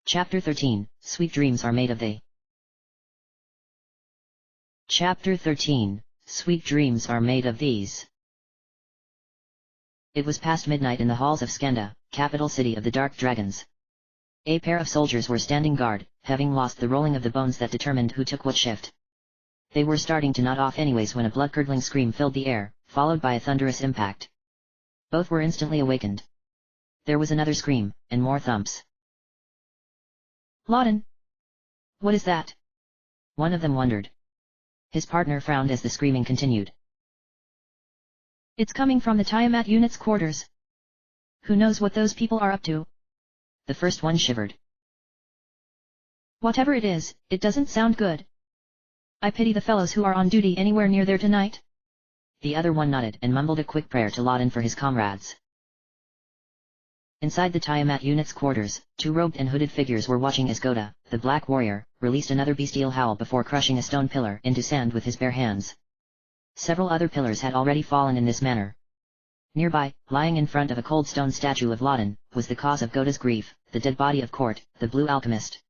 Chapter 13, Sweet Dreams Are Made of They. Chapter 13, Sweet Dreams Are Made of These. It was past midnight in the halls of Skenda, capital city of the Dark Dragons. A pair of soldiers were standing guard, having lost the rolling of the bones that determined who took what shift. They were starting to nod off anyways when a blood-curdling scream filled the air, followed by a thunderous impact. Both were instantly awakened. There was another scream, and more thumps. Lawton! What is that? One of them wondered. His partner frowned as the screaming continued. It's coming from the Tiamat unit's quarters. Who knows what those people are up to? The first one shivered. Whatever it is, it doesn't sound good. I pity the fellows who are on duty anywhere near there tonight. The other one nodded and mumbled a quick prayer to Lawton for his comrades. Inside the Tiamat unit's quarters, two robed and hooded figures were watching as Goda, the Black Warrior, released another bestial howl before crushing a stone pillar into sand with his bare hands. Several other pillars had already fallen in this manner. Nearby, lying in front of a cold stone statue of Lawton, was the cause of Goda's grief, the dead body of Court, the Blue Alchemist.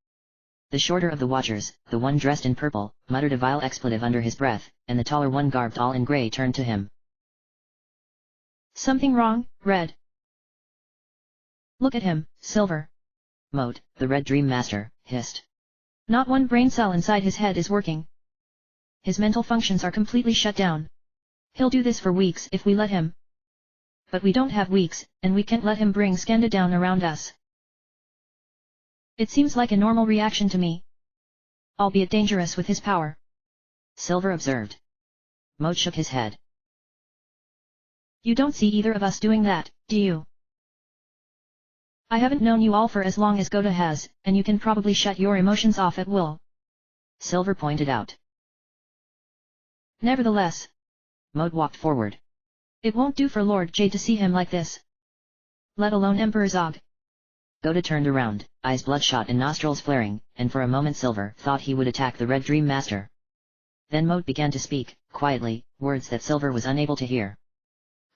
The shorter of the watchers, the one dressed in purple, muttered a vile expletive under his breath, and the taller one garbed all in grey turned to him. Something wrong, Red? Look at him, Silver. Moat, the Red Dream Master, hissed. Not one brain cell inside his head is working. His mental functions are completely shut down. He'll do this for weeks if we let him. But we don't have weeks, and we can't let him bring Skenda down around us. It seems like a normal reaction to me. Albeit dangerous with his power. Silver observed. Moat shook his head. You don't see either of us doing that, do you? I haven't known you all for as long as Goda has, and you can probably shut your emotions off at will. Silver pointed out. Nevertheless. Moat walked forward. It won't do for Lord Jade to see him like this. Let alone Emperor Zog. Goda turned around, eyes bloodshot and nostrils flaring, and for a moment Silver thought he would attack the Red Dream Master. Then Moat began to speak, quietly, words that Silver was unable to hear.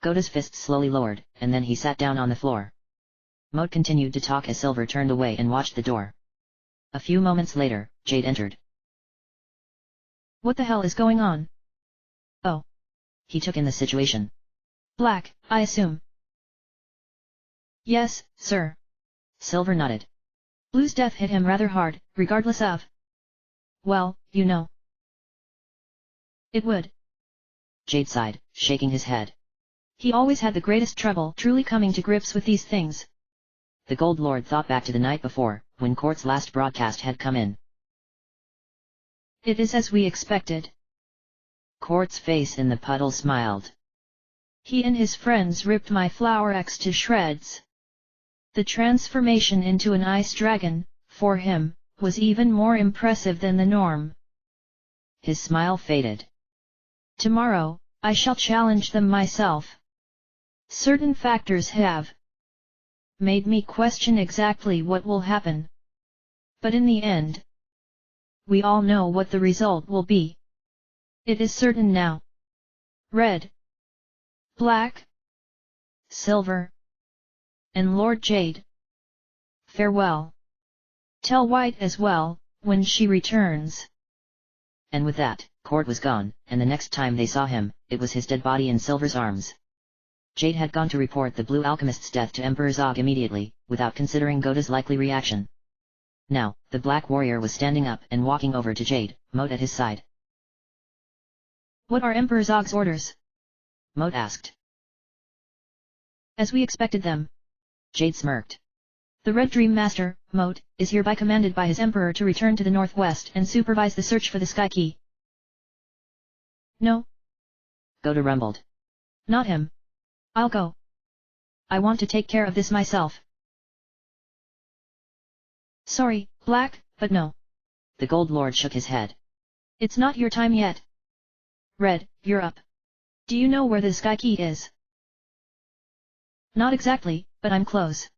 Goda's fists slowly lowered, and then he sat down on the floor. Moat continued to talk as Silver turned away and watched the door. A few moments later, Jade entered. What the hell is going on? Oh. He took in the situation. Black, I assume. Yes, sir. Silver nodded. Blue's death hit him rather hard, regardless of... well, you know. It would. Jade sighed, shaking his head. He always had the greatest trouble truly coming to grips with these things. The Gold Lord thought back to the night before, when Court's last broadcast had come in. It is as we expected. Court's face in the puddle smiled. He and his friends ripped my Flower X to shreds. The transformation into an ice dragon, for him, was even more impressive than the norm. His smile faded. Tomorrow, I shall challenge them myself. Certain factors have made me question exactly what will happen. But in the end, we all know what the result will be. It is certain now. Red, Black, Silver, and Lord Jade. Farewell. Tell White as well, when she returns. And with that, Court was gone, and the next time they saw him, it was his dead body in Silver's arms. Jade had gone to report the Blue Alchemist's death to Emperor Zog immediately, without considering Goda's likely reaction. Now, the Black Warrior was standing up and walking over to Jade, Moat at his side. What are Emperor Zog's orders? Moat asked. As we expected them. Jade smirked. The Red Dream Master, Moat, is hereby commanded by his Emperor to return to the northwest and supervise the search for the Sky Key. No. Goda rumbled. Not him. I'll go. I want to take care of this myself. Sorry, Black, but no. The Gold Lord shook his head. It's not your time yet. Red, you're up. Do you know where the Sky Key is? Not exactly, but I'm close.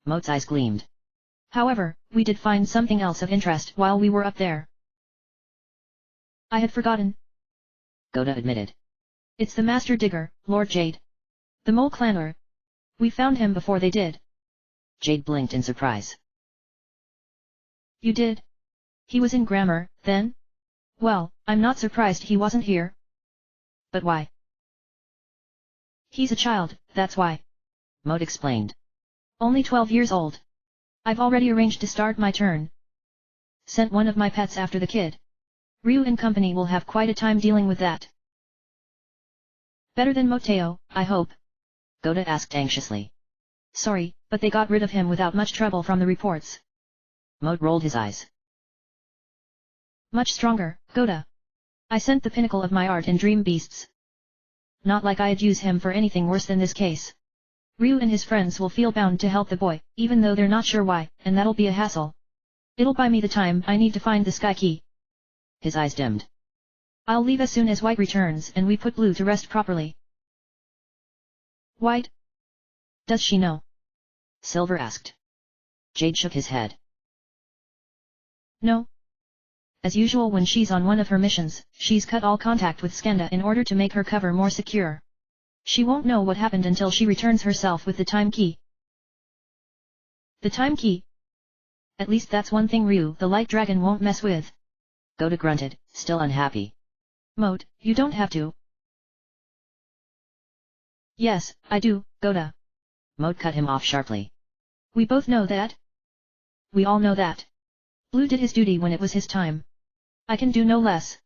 Moat's eyes gleamed. However, we did find something else of interest while we were up there. I had forgotten. Goda admitted. It's the Master Digger, Lord Jade. The Mole Clanner. We found him before they did. Jade blinked in surprise. You did? He was in grammar, then? Well, I'm not surprised he wasn't here. But why? He's a child, that's why. Maud explained. Only 12 years old. I've already arranged to start my turn. Sent one of my pets after the kid. Ryu and company will have quite a time dealing with that. Better than Moteo, I hope? Goda asked anxiously. Sorry, but they got rid of him without much trouble from the reports. Maud rolled his eyes. Much stronger, Goda. I sent the pinnacle of my art in dream beasts. Not like I'd use him for anything worse than this case. Ryu and his friends will feel bound to help the boy, even though they're not sure why, and that'll be a hassle. It'll buy me the time I need to find the sky key. His eyes dimmed. I'll leave as soon as White returns and we put Blue to rest properly. White? Does she know? Silver asked. Jade shook his head. No. As usual when she's on one of her missions, she's cut all contact with Skanda in order to make her cover more secure. She won't know what happened until she returns herself with the time key. The time key? At least that's one thing Ryu, the light dragon, won't mess with. Goda grunted, still unhappy. Moat, you don't have to. Yes, I do, Goda. Moat cut him off sharply. We both know that. We all know that. Blue did his duty when it was his time. I can do no less.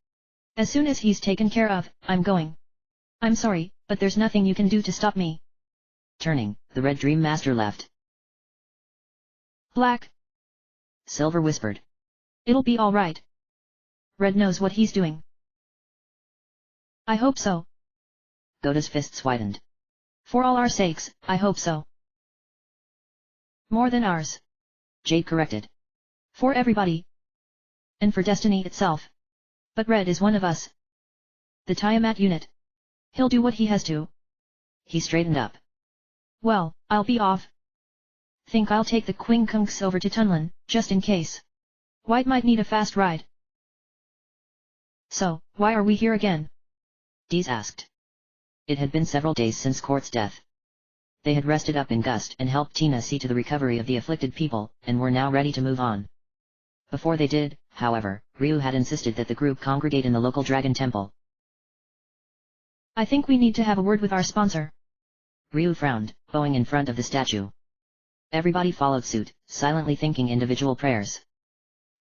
As soon as he's taken care of, I'm going. I'm sorry, but there's nothing you can do to stop me. Turning, the Red Dream Master left. Black. Silver whispered. It'll be all right. Red knows what he's doing. I hope so. Goda's fists widened. For all our sakes, I hope so. More than ours. Jade corrected. For everybody. And for destiny itself. But Red is one of us. The Tiamat unit. He'll do what he has to. He straightened up. Well, I'll be off. Think I'll take the Quinkunks over to Tunlin, just in case. White might need a fast ride. So, why are we here again? Dees asked. It had been several days since Court's death. They had rested up in Gust and helped Tina see to the recovery of the afflicted people, and were now ready to move on. Before they did, however, Ryu had insisted that the group congregate in the local dragon temple. I think we need to have a word with our sponsor. Ryu frowned, bowing in front of the statue. Everybody followed suit, silently thinking individual prayers.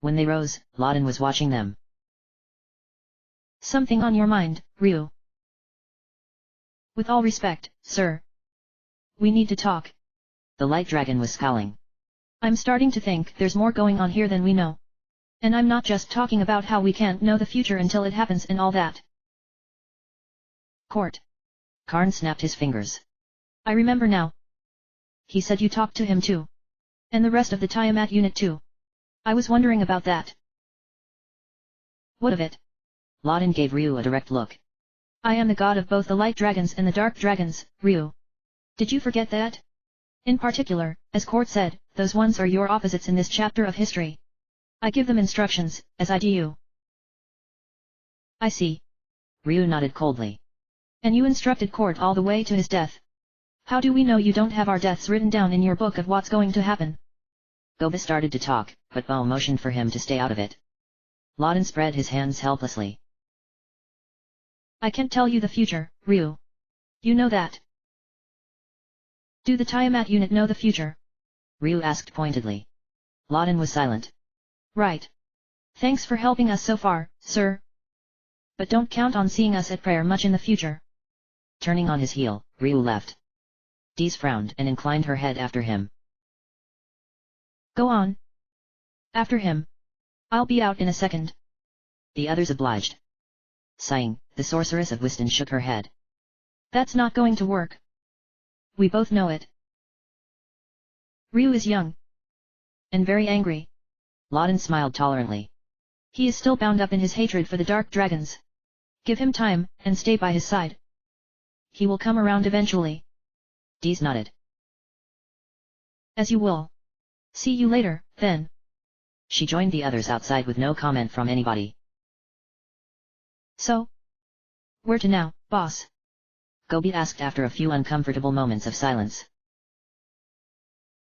When they rose, Lawden was watching them. Something on your mind, Ryu? With all respect, sir. We need to talk. The light dragon was scowling. I'm starting to think there's more going on here than we know. And I'm not just talking about how we can't know the future until it happens and all that. Court. Karn snapped his fingers. I remember now. He said you talked to him too. And the rest of the Tiamat unit too. I was wondering about that. What of it? Lawden gave Ryu a direct look. I am the god of both the light dragons and the dark dragons, Ryu. Did you forget that? In particular, as Court said, those ones are your opposites in this chapter of history. I give them instructions, as I do you. I see. Ryu nodded coldly. And you instructed Court all the way to his death. How do we know you don't have our deaths written down in your book of what's going to happen? Goba started to talk, but Bo motioned for him to stay out of it. Lawden spread his hands helplessly. I can't tell you the future, Ryu. You know that. Do the Tiamat unit know the future? Ryu asked pointedly. Lawden was silent. Right. Thanks for helping us so far, sir. But don't count on seeing us at prayer much in the future. Turning on his heel, Ryu left. Dees frowned and inclined her head after him. Go on. After him. I'll be out in a second. The others obliged. Sighing, the sorceress of Wiston shook her head. That's not going to work. We both know it. Ryu is young. And very angry. Lawden smiled tolerantly. He is still bound up in his hatred for the dark dragons. Give him time, and stay by his side. He will come around eventually. Dees nodded. As you will. See you later, then. She joined the others outside with no comment from anybody. So? Where to now, boss? Gobi asked after a few uncomfortable moments of silence.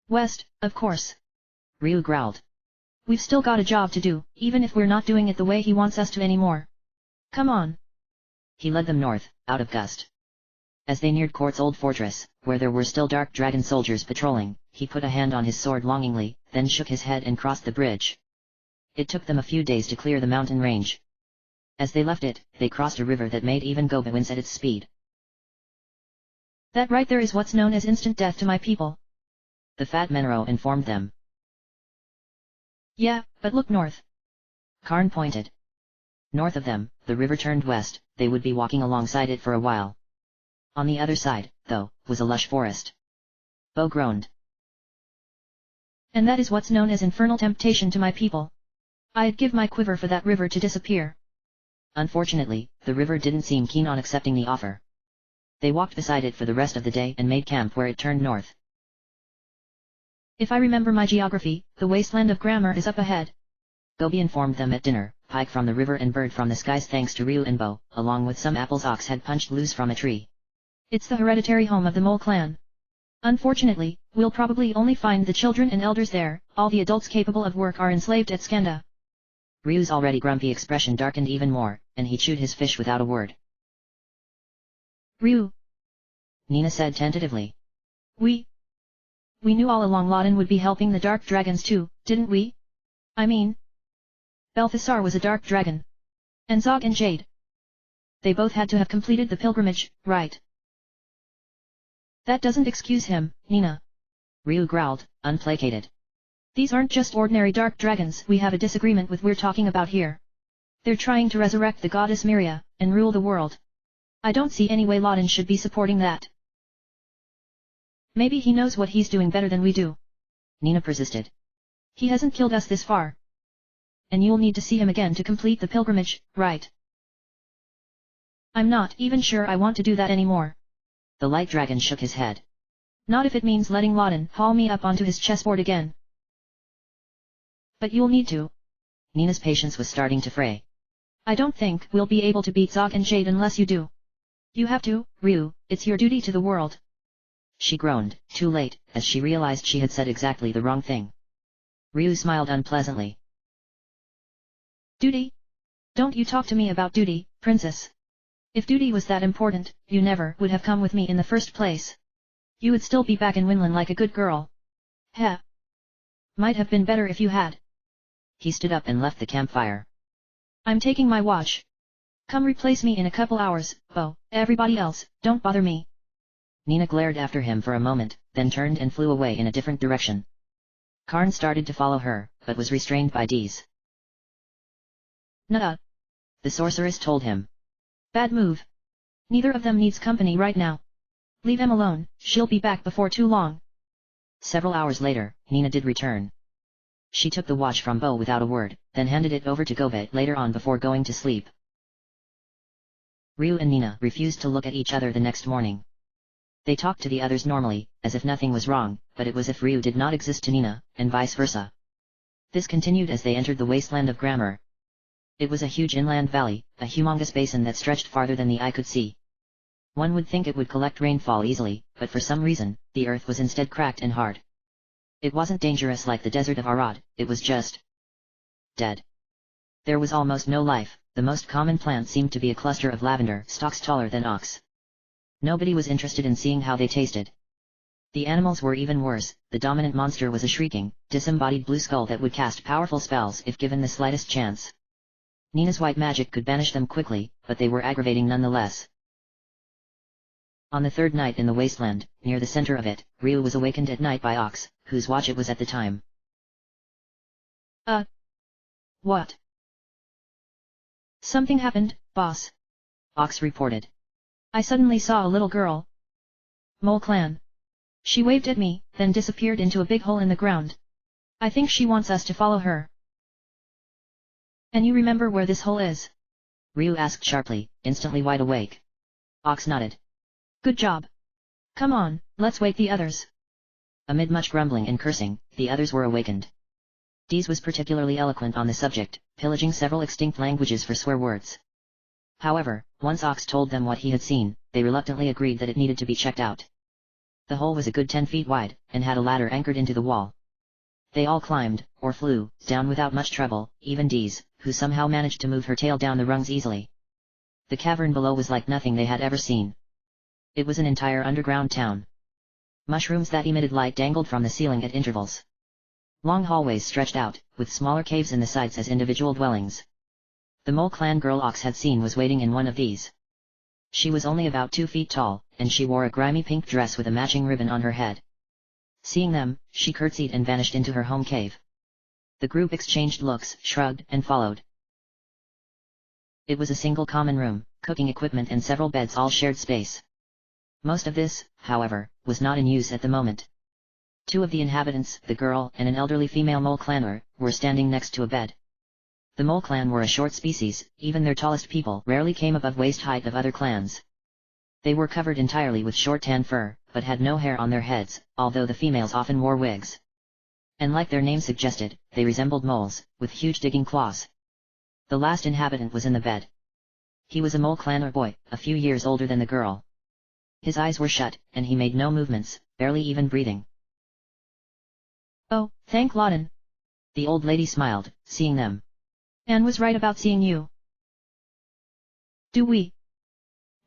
West, of course. Ryu growled. We've still got a job to do, even if we're not doing it the way he wants us to anymore. Come on. He led them north, out of Gust. As they neared Court's old fortress, where there were still dark dragon soldiers patrolling, he put a hand on his sword longingly, then shook his head and crossed the bridge. It took them a few days to clear the mountain range. As they left it, they crossed a river that made even Gobi wince at its speed. That right there is what's known as instant death to my people, the fat Menro informed them. Yeah, but look north. Karn pointed. North of them, the river turned west, they would be walking alongside it for a while. On the other side, though, was a lush forest. Bo groaned. And that is what's known as infernal temptation to my people. I'd give my quiver for that river to disappear. Unfortunately, the river didn't seem keen on accepting the offer. They walked beside it for the rest of the day and made camp where it turned north. If I remember my geography, the wasteland of grammar is up ahead. Gobi informed them at dinner. Pike from the river and bird from the skies thanks to Ryu and Bo, along with some apples Ox had punched loose from a tree. It's the hereditary home of the Mole clan. Unfortunately, we'll probably only find the children and elders there, all the adults capable of work are enslaved at Skanda. Ryu's already grumpy expression darkened even more, and he chewed his fish without a word. Ryu, Nina said tentatively. We knew all along Loden would be helping the dark dragons too, didn't we? I mean, Balthasar was a dark dragon. And Zog and Jade. They both had to have completed the pilgrimage, right? That doesn't excuse him, Nina. Ryu growled, unplacated. These aren't just ordinary dark dragons we have a disagreement with we're talking about here. They're trying to resurrect the goddess Miria, and rule the world. I don't see any way Loden should be supporting that. Maybe he knows what he's doing better than we do. Nina persisted. He hasn't killed us this far. And you'll need to see him again to complete the pilgrimage, right? I'm not even sure I want to do that anymore. The light dragon shook his head. Not if it means letting Loden haul me up onto his chessboard again. But you'll need to. Nina's patience was starting to fray. I don't think we'll be able to beat Zog and Jade unless you do. You have to, Ryu, it's your duty to the world. She groaned, too late, as she realized she had said exactly the wrong thing. Ryu smiled unpleasantly. Duty? Don't you talk to me about duty, princess. If duty was that important, you never would have come with me in the first place. You would still be back in Winland like a good girl. Heh. Might have been better if you had. He stood up and left the campfire. I'm taking my watch. Come replace me in a couple hours, Bo. Everybody else, don't bother me. Nina glared after him for a moment, then turned and flew away in a different direction. Karn started to follow her, but was restrained by Dees. Nuh-uh. The sorceress told him. Bad move. Neither of them needs company right now. Leave them alone, she'll be back before too long. Several hours later, Nina did return. She took the watch from Bo without a word, then handed it over to Govet later on before going to sleep. Ryu and Nina refused to look at each other the next morning. They talked to the others normally, as if nothing was wrong, but it was as if Ryu did not exist to Nina, and vice versa. This continued as they entered the wasteland of Grammar. It was a huge inland valley, a humongous basin that stretched farther than the eye could see. One would think it would collect rainfall easily, but for some reason, the earth was instead cracked and hard. It wasn't dangerous like the desert of Arad, it was just dead. There was almost no life, the most common plant seemed to be a cluster of lavender stalks taller than ox. Nobody was interested in seeing how they tasted. The animals were even worse, the dominant monster was a shrieking, disembodied blue skull that would cast powerful spells if given the slightest chance. Nina's white magic could banish them quickly, but they were aggravating nonetheless. On the third night in the wasteland, near the center of it, Ryu was awakened at night by Ox, whose watch it was at the time. What? Something happened, boss. Ox reported. I suddenly saw a little girl. Mole clan. She waved at me, then disappeared into a big hole in the ground. I think she wants us to follow her. And you remember where this hole is? Ryu asked sharply, instantly wide awake. Ox nodded. Good job. Come on, let's wake the others. Amid much grumbling and cursing, the others were awakened. Dees was particularly eloquent on the subject, pillaging several extinct languages for swear words. However, once Ox told them what he had seen, they reluctantly agreed that it needed to be checked out. The hole was a good 10 feet wide, and had a ladder anchored into the wall. They all climbed, or flew, down without much trouble, even Dees, who somehow managed to move her tail down the rungs easily. The cavern below was like nothing they had ever seen. It was an entire underground town. Mushrooms that emitted light dangled from the ceiling at intervals. Long hallways stretched out, with smaller caves in the sides as individual dwellings. The Mole Clan girl Ox had seen was waiting in one of these. She was only about 2 feet tall, and she wore a grimy pink dress with a matching ribbon on her head. Seeing them, she curtsied and vanished into her home cave. The group exchanged looks, shrugged, and followed. It was a single common room, cooking equipment and several beds all shared space. Most of this, however, was not in use at the moment. 2 of the inhabitants, the girl and an elderly female Mole Clanner, were standing next to a bed. The Mole Clan were a short species, even their tallest people rarely came above waist height of other clans. They were covered entirely with short tan fur, but had no hair on their heads, although the females often wore wigs. And like their name suggested, they resembled moles, with huge digging claws. The last inhabitant was in the bed. He was a Mole Clanner boy, a few years older than the girl. His eyes were shut, and he made no movements, barely even breathing. Oh, thank Loden. The old lady smiled, seeing them. Anne was right about seeing you. Do we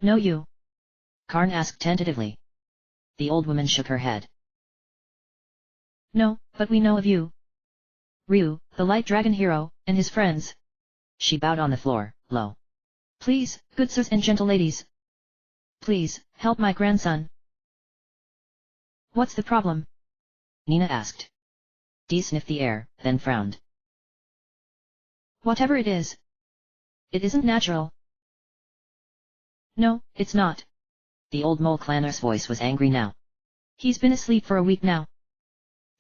know you? Karn asked tentatively. The old woman shook her head. No, but we know of you. Ryu, the light dragon hero, and his friends. She bowed on the floor, low. Please, good sirs and gentle ladies. Please, help my grandson. What's the problem? Nina asked. Dee sniffed the air, then frowned. Whatever it is. It isn't natural. No, it's not. The old Mole Clanner's voice was angry now. He's been asleep for a week now.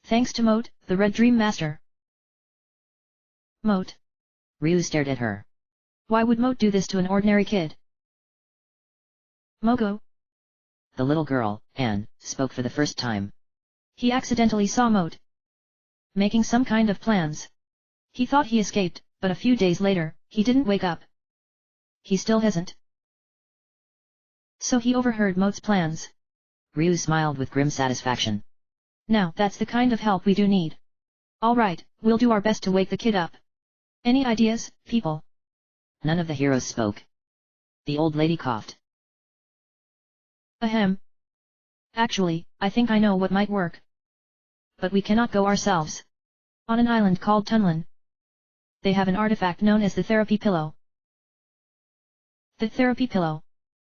Thanks to Moat, the Red Dream Master. Moat? Ryu stared at her. Why would Moat do this to an ordinary kid? Mogo? The little girl, Anne, spoke for the first time. He accidentally saw Moat making some kind of plans. He thought he escaped, but a few days later, he didn't wake up. He still hasn't. So he overheard Moat's plans. Ryu smiled with grim satisfaction. Now that's the kind of help we do need. Alright, we'll do our best to wake the kid up. Any ideas, people? None of the heroes spoke. The old lady coughed. Ahem. Actually, I think I know what might work. But we cannot go ourselves. On an island called Tunlin, they have an artifact known as the therapy pillow. The therapy pillow.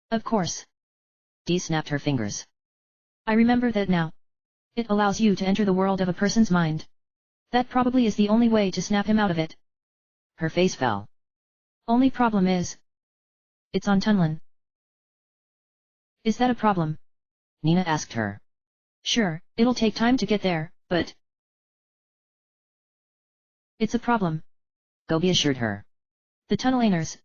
Of course. Dee snapped her fingers. I remember that now. It allows you to enter the world of a person's mind. That probably is the only way to snap him out of it. Her face fell. Only problem is, it's on Tunlin. Is that a problem? Nina asked her. Sure, it'll take time to get there, but it's a problem. Gobi assured her. The Tunnelaners.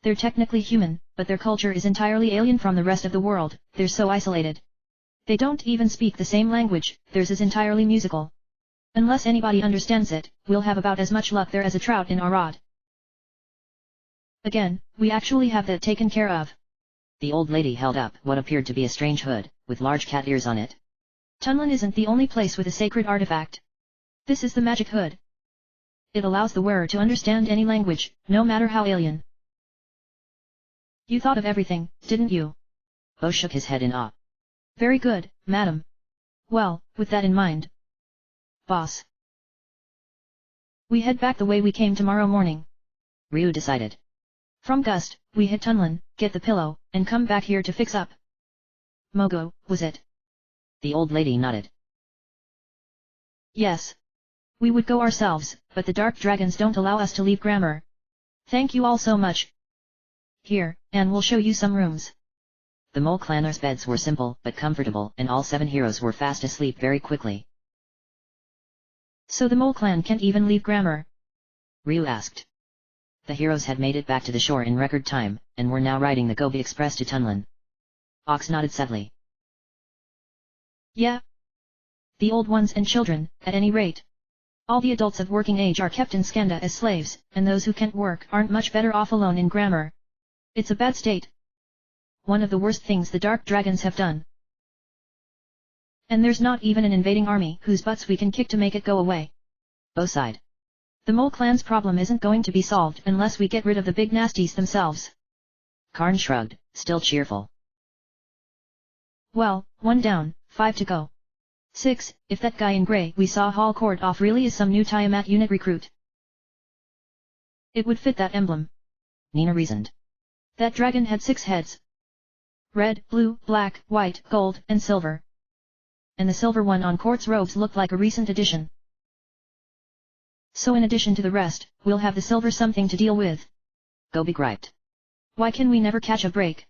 They're technically human, but their culture is entirely alien from the rest of the world, they're so isolated. They don't even speak the same language, theirs is entirely musical. Unless anybody understands it, we'll have about as much luck there as a trout in our rod. Again, we actually have that taken care of. The old lady held up what appeared to be a strange hood, with large cat ears on it. Tunlin isn't the only place with a sacred artifact. This is the magic hood. It allows the wearer to understand any language, no matter how alien. You thought of everything, didn't you? Bo shook his head in awe. Very good, madam. Well, with that in mind, boss, we head back the way we came tomorrow morning. Ryu decided. From Gust, we hit Tunlin, get the pillow, and come back here to fix up. Mogo, was it? The old lady nodded. Yes. We would go ourselves, but the dark dragons don't allow us to leave Grammar. Thank you all so much. Here, and we'll show you some rooms. The Mole Clanner's beds were simple but comfortable, and all 7 heroes were fast asleep very quickly. So the Mole Clan can't even leave Grammar? Ryu asked. The heroes had made it back to the shore in record time, and were now riding the Gobi Express to Tunlin. Ox nodded sadly. Yeah. The old ones and children, at any rate. All the adults of working age are kept in Skanda as slaves, and those who can't work aren't much better off alone in Grammar. It's a bad state. One of the worst things the Dark Dragons have done. And there's not even an invading army whose butts we can kick to make it go away. Bo sighed. The mole clan's problem isn't going to be solved unless we get rid of the big nasties themselves. Karn shrugged, still cheerful. Well, 1 down, 5 to go. 6, if that guy in grey we saw haul court off really is some new Tiamat unit recruit. It would fit that emblem. Nina reasoned. That dragon had 6 heads. Red, blue, black, white, gold, and silver. And the silver one on Court's robes looked like a recent addition. So in addition to the rest, we'll have the silver something to deal with. Gobi griped. Why can we never catch a break?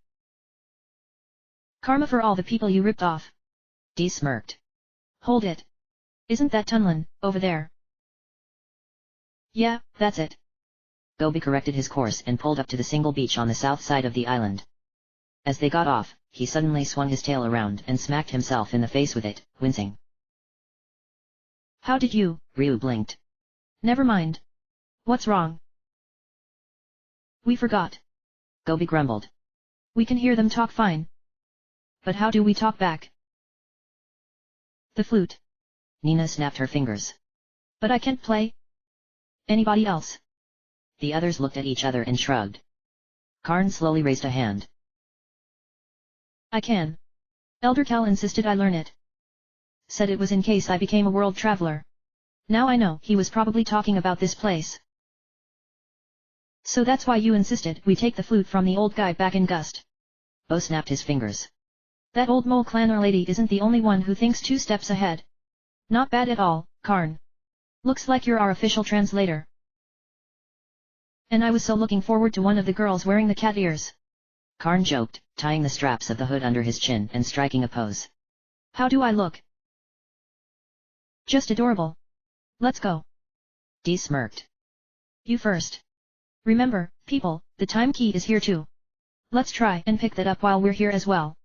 Karma for all the people you ripped off. Dee smirked. Hold it. Isn't that Tunlin, over there? Yeah, that's it. Gobi corrected his course and pulled up to the single beach on the south side of the island. As they got off, he suddenly swung his tail around and smacked himself in the face with it, wincing. How did you? Ryu blinked. Never mind. What's wrong? We forgot. Gobi grumbled. We can hear them talk fine. But how do we talk back? The flute. Nina snapped her fingers. But I can't play. Anybody else? The others looked at each other and shrugged. Karn slowly raised a hand. I can. Elder Cal insisted I learn it. Said it was in case I became a world traveler. Now I know he was probably talking about this place. So that's why you insisted we take the flute from the old guy back in Gust. Bo snapped his fingers. That old mole clanner lady isn't the only one who thinks 2 steps ahead. Not bad at all, Karn. Looks like you're our official translator. And I was so looking forward to one of the girls wearing the cat ears. Karn joked, tying the straps of the hood under his chin and striking a pose. How do I look? Just adorable. Let's go. Dee smirked. You first. Remember, people, the time key is here too. Let's try and pick that up while we're here as well.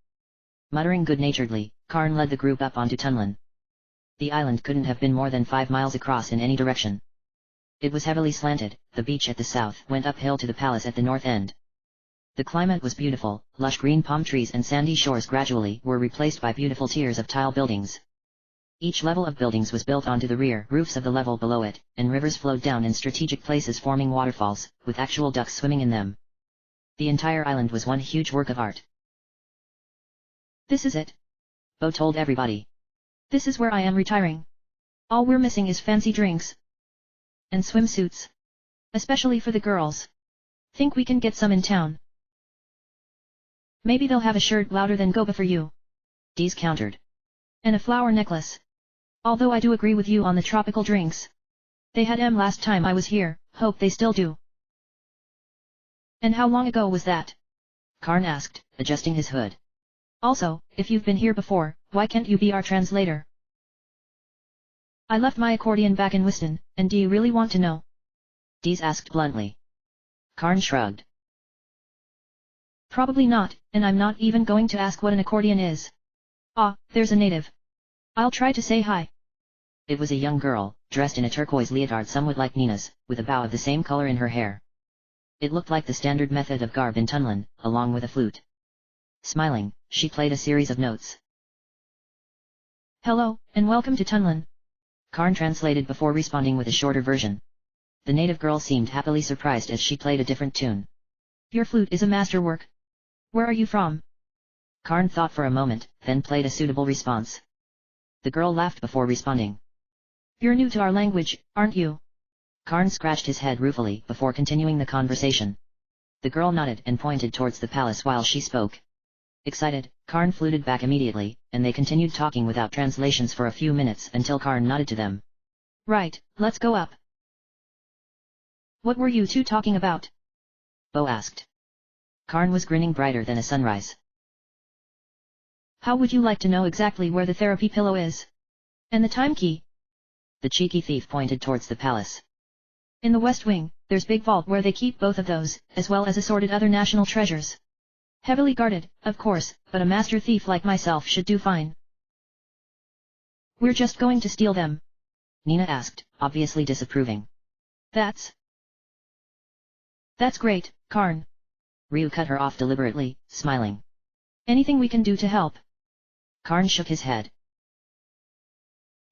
Muttering good-naturedly, Karn led the group up onto Tunlin. The island couldn't have been more than 5 miles across in any direction. It was heavily slanted, the beach at the south went uphill to the palace at the north end. The climate was beautiful, lush green palm trees and sandy shores gradually were replaced by beautiful tiers of tile buildings. Each level of buildings was built onto the rear roofs of the level below it, and rivers flowed down in strategic places forming waterfalls, with actual ducks swimming in them. The entire island was one huge work of art. This is it. Bo told everybody. This is where I am retiring. All we're missing is fancy drinks. And swimsuits. Especially for the girls. Think we can get some in town. Maybe they'll have a shirt louder than Goba for you. Dees countered. And a flower necklace. Although I do agree with you on the tropical drinks. They had 'em last time I was here, hope they still do. And how long ago was that? Karn asked, adjusting his hood. Also, if you've been here before, why can't you be our translator? I left my accordion back in Wiston, and do you really want to know? Dees asked bluntly. Karn shrugged. Probably not, and I'm not even going to ask what an accordion is. Ah, there's a native. I'll try to say hi. It was a young girl, dressed in a turquoise leotard somewhat like Nina's, with a bow of the same color in her hair. It looked like the standard method of garb in Tunlin, along with a flute. Smiling, she played a series of notes. Hello, and welcome to Tunlin. Karn translated before responding with a shorter version. The native girl seemed happily surprised as she played a different tune. Your flute is a masterwork. Where are you from? Karn thought for a moment, then played a suitable response. The girl laughed before responding. You're new to our language, aren't you? Karn scratched his head ruefully before continuing the conversation. The girl nodded and pointed towards the palace while she spoke. Excited, Karn fluted back immediately, and they continued talking without translations for a few minutes until Karn nodded to them. Right, let's go up. What were you two talking about? Bo asked. Karn was grinning brighter than a sunrise. How would you like to know exactly where the therapy pillow is? And the time key? The cheeky thief pointed towards the palace. In the West Wing, there's big vault where they keep both of those, as well as assorted other national treasures. Heavily guarded, of course, but a master thief like myself should do fine. We're just going to steal them. Nina asked, obviously disapproving. That's great, Karn. Ryu cut her off deliberately, smiling. Anything we can do to help? Karn shook his head.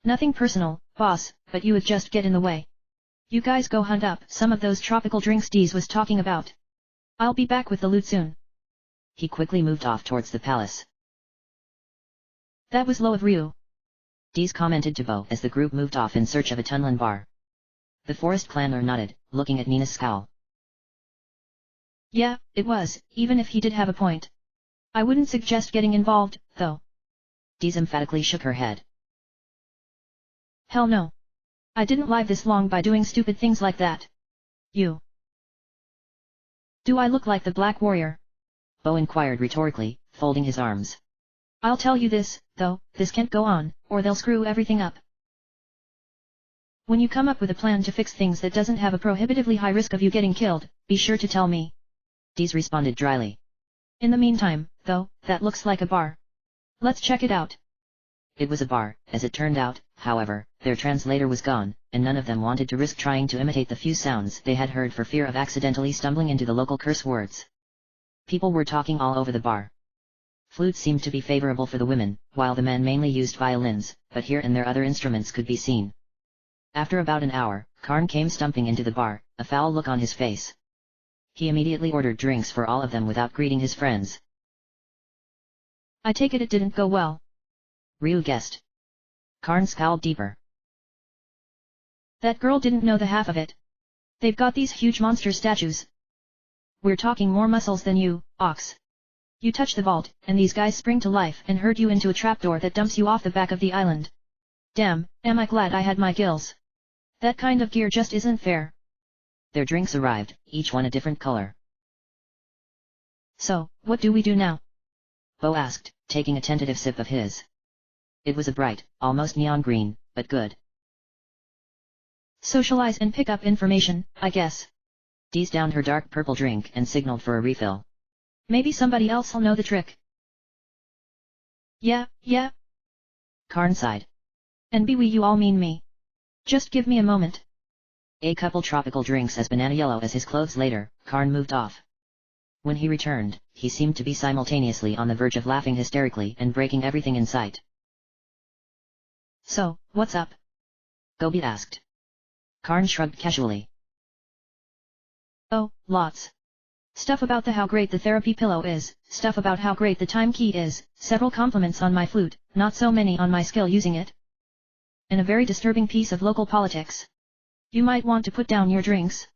Nothing personal, boss, but you would just get in the way. You guys go hunt up some of those tropical drinks Dees was talking about. I'll be back with the loot soon. He quickly moved off towards the palace. That was low of Ryu. Dees commented to Bo as the group moved off in search of a Tunlan bar. The forest clanner nodded, looking at Nina's scowl. Yeah, it was, even if he did have a point. I wouldn't suggest getting involved, though. Dees emphatically shook her head. Hell no. I didn't live this long by doing stupid things like that. You. Do I look like the Black Warrior? Bo inquired rhetorically, folding his arms. I'll tell you this, though, this can't go on, or they'll screw everything up. When you come up with a plan to fix things that doesn't have a prohibitively high risk of you getting killed, be sure to tell me. Dees responded dryly. In the meantime, though, that looks like a bar. Let's check it out. It was a bar. As it turned out, however, their translator was gone, and none of them wanted to risk trying to imitate the few sounds they had heard for fear of accidentally stumbling into the local curse words. People were talking all over the bar. Flutes seemed to be favorable for the women, while the men mainly used violins, but here and there other instruments could be seen. After about an hour, Karn came stumping into the bar, a foul look on his face. He immediately ordered drinks for all of them without greeting his friends. I take it didn't go well. Ryu guessed. Karn scowled deeper. That girl didn't know the half of it. They've got these huge monster statues. We're talking more muscles than you, Ox. You touch the vault, and these guys spring to life and herd you into a trapdoor that dumps you off the back of the island. Damn, am I glad I had my gills. That kind of gear just isn't fair. Their drinks arrived, each one a different color. So, what do we do now? Bo asked, taking a tentative sip of his. It was a bright, almost neon green, but good. Socialize and pick up information, I guess. Dees downed her dark purple drink and signaled for a refill. Maybe somebody else'll know the trick. Yeah. Karn sighed. And be we you all mean me. Just give me a moment. A couple tropical drinks as banana yellow as his clothes later, Karn moved off. When he returned, he seemed to be simultaneously on the verge of laughing hysterically and breaking everything in sight. So, what's up? Gobi asked. Karn shrugged casually. Oh, lots. Stuff about how great the therapy pillow is, stuff about how great the time key is, several compliments on my flute, not so many on my skill using it. And a very disturbing piece of local politics. You might want to put down your drinks.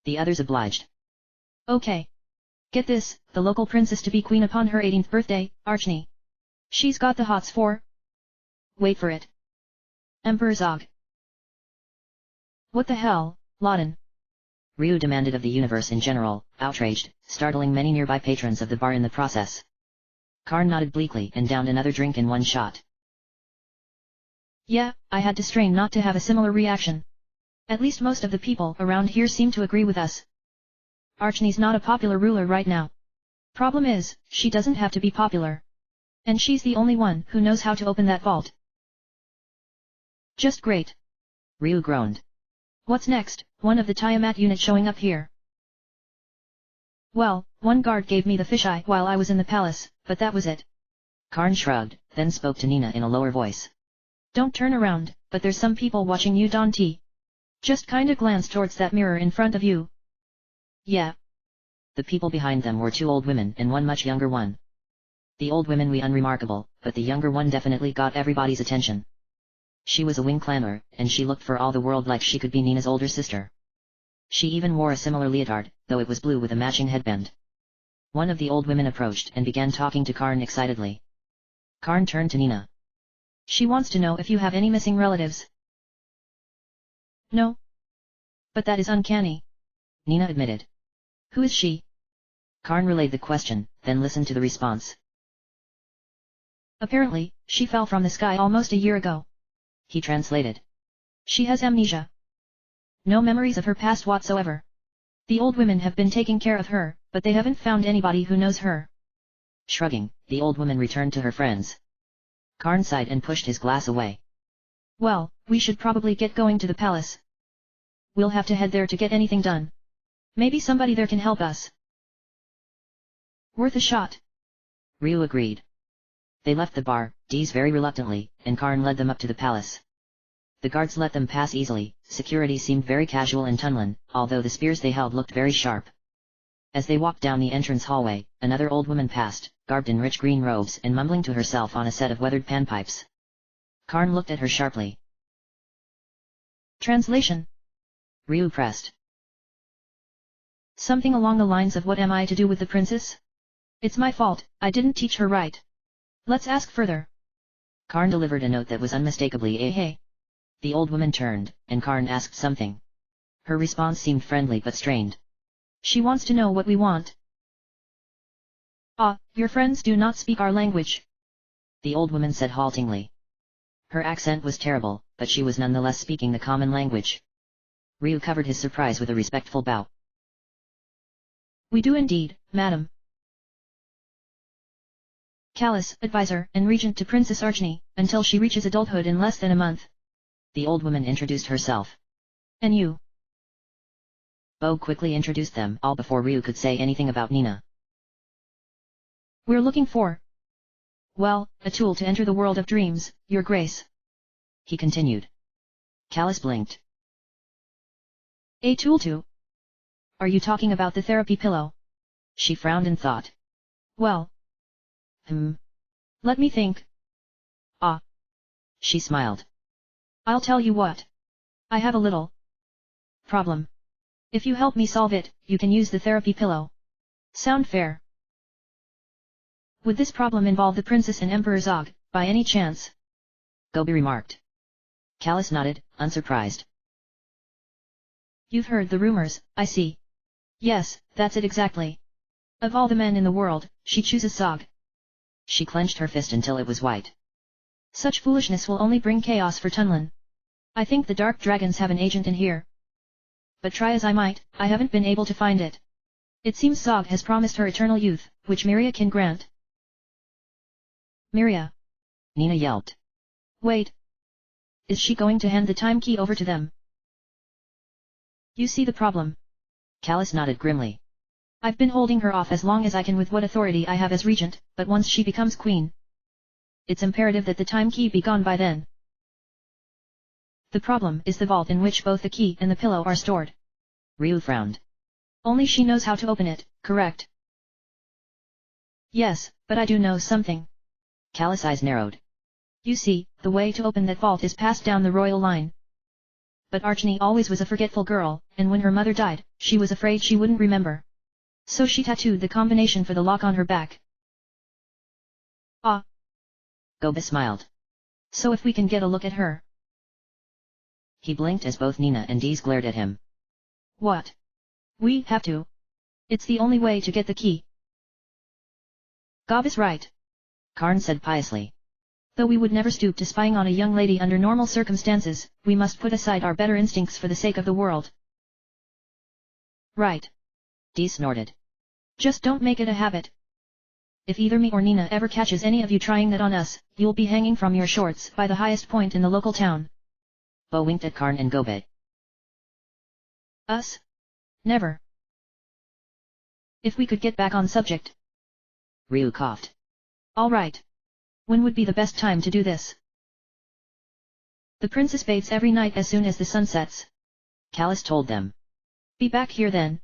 The others obliged. Okay. Get this, the local princess to be queen upon her 18th birthday, Archnie. She's got the hots for... Wait for it. Emperor Zog. What the hell, Laden? Ryu demanded of the universe in general, outraged, startling many nearby patrons of the bar in the process. Karn nodded bleakly and downed another drink in one shot. Yeah, I had to strain not to have a similar reaction. At least most of the people around here seem to agree with us. Archnie's not a popular ruler right now. Problem is, she doesn't have to be popular. And she's the only one who knows how to open that vault. Just great. Ryu groaned. What's next, one of the Tiamat unit showing up here? Well, one guard gave me the fisheye while I was in the palace, but that was it. Karn shrugged, then spoke to Nina in a lower voice. Don't turn around, but there's some people watching you, Don T. Just kinda glance towards that mirror in front of you. Yeah. The people behind them were two old women and one much younger one. The old women were unremarkable, but the younger one definitely got everybody's attention. She was a wing clanner, and she looked for all the world like she could be Nina's older sister. She even wore a similar leotard, though it was blue with a matching headband. One of the old women approached and began talking to Karn excitedly. Karn turned to Nina. She wants to know if you have any missing relatives. No. But that is uncanny. Nina admitted. Who is she? Karn relayed the question, then listened to the response. Apparently, she fell from the sky almost a year ago. He translated. She has amnesia. No memories of her past whatsoever. The old women have been taking care of her, but they haven't found anybody who knows her. Shrugging, the old woman returned to her friends. Karn sighed and pushed his glass away. Well, we should probably get going to the palace. We'll have to head there to get anything done. Maybe somebody there can help us. Worth a shot. Ryu agreed. They left the bar, Dees very reluctantly, and Karn led them up to the palace. The guards let them pass easily. Security seemed very casual in Tunlin, although the spears they held looked very sharp. As they walked down the entrance hallway, another old woman passed, garbed in rich green robes and mumbling to herself on a set of weathered panpipes. Karn looked at her sharply. Translation. Ryu pressed. Something along the lines of what am I to do with the princess? It's my fault, I didn't teach her right. Let's ask further. Karn delivered a note that was unmistakably a hey. The old woman turned, and Karn asked something. Her response seemed friendly but strained. She wants to know what we want. Ah, your friends do not speak our language. The old woman said haltingly. Her accent was terrible, but she was nonetheless speaking the common language. Ryu covered his surprise with a respectful bow. We do indeed, madam. Callus, advisor and regent to Princess Archne, until she reaches adulthood in less than a month. The old woman introduced herself. And you? Bo quickly introduced them all before Ryu could say anything about Nina. We're looking for... well, a tool to enter the world of dreams, your grace. He continued. Callus blinked. A tool to? Are you talking about the therapy pillow? She frowned and thought. Well. Let me think. Ah. She smiled. I'll tell you what. I have a little problem. If you help me solve it, you can use the therapy pillow. Sound fair? Would this problem involve the princess and Emperor Zog, by any chance? Gobi remarked. Callus nodded, unsurprised. You've heard the rumors, I see. Yes, that's it exactly. Of all the men in the world, she chooses Zog. She clenched her fist until it was white. Such foolishness will only bring chaos for Tunlin. I think the Dark Dragons have an agent in here. But try as I might, I haven't been able to find it. It seems Zog has promised her eternal youth, which Miria can grant. Miria! Nina yelped. Wait. Is she going to hand the time key over to them? You see the problem. Callus nodded grimly. I've been holding her off as long as I can with what authority I have as regent, but once she becomes queen, it's imperative that the time key be gone by then. The problem is the vault in which both the key and the pillow are stored. Ryu frowned. Only she knows how to open it, correct? Yes, but I do know something. Callus' eyes narrowed. You see, the way to open that vault is passed down the royal line. But Archne always was a forgetful girl, and when her mother died, she was afraid she wouldn't remember. So she tattooed the combination for the lock on her back. Ah. Gobi smiled. So if we can get a look at her. He blinked as both Nina and Dees glared at him. What? We have to. It's the only way to get the key. Gob is right. Karn said piously. Though we would never stoop to spying on a young lady under normal circumstances, we must put aside our better instincts for the sake of the world. Right. Dees snorted. Just don't make it a habit. If either me or Nina ever catches any of you trying that on us, you'll be hanging from your shorts by the highest point in the local town. Bo winked at Karn and Gobi. Us? Never. If we could get back on subject. Ryu coughed. All right. When would be the best time to do this? The princess bathes every night as soon as the sun sets. Callus told them. Be back here then.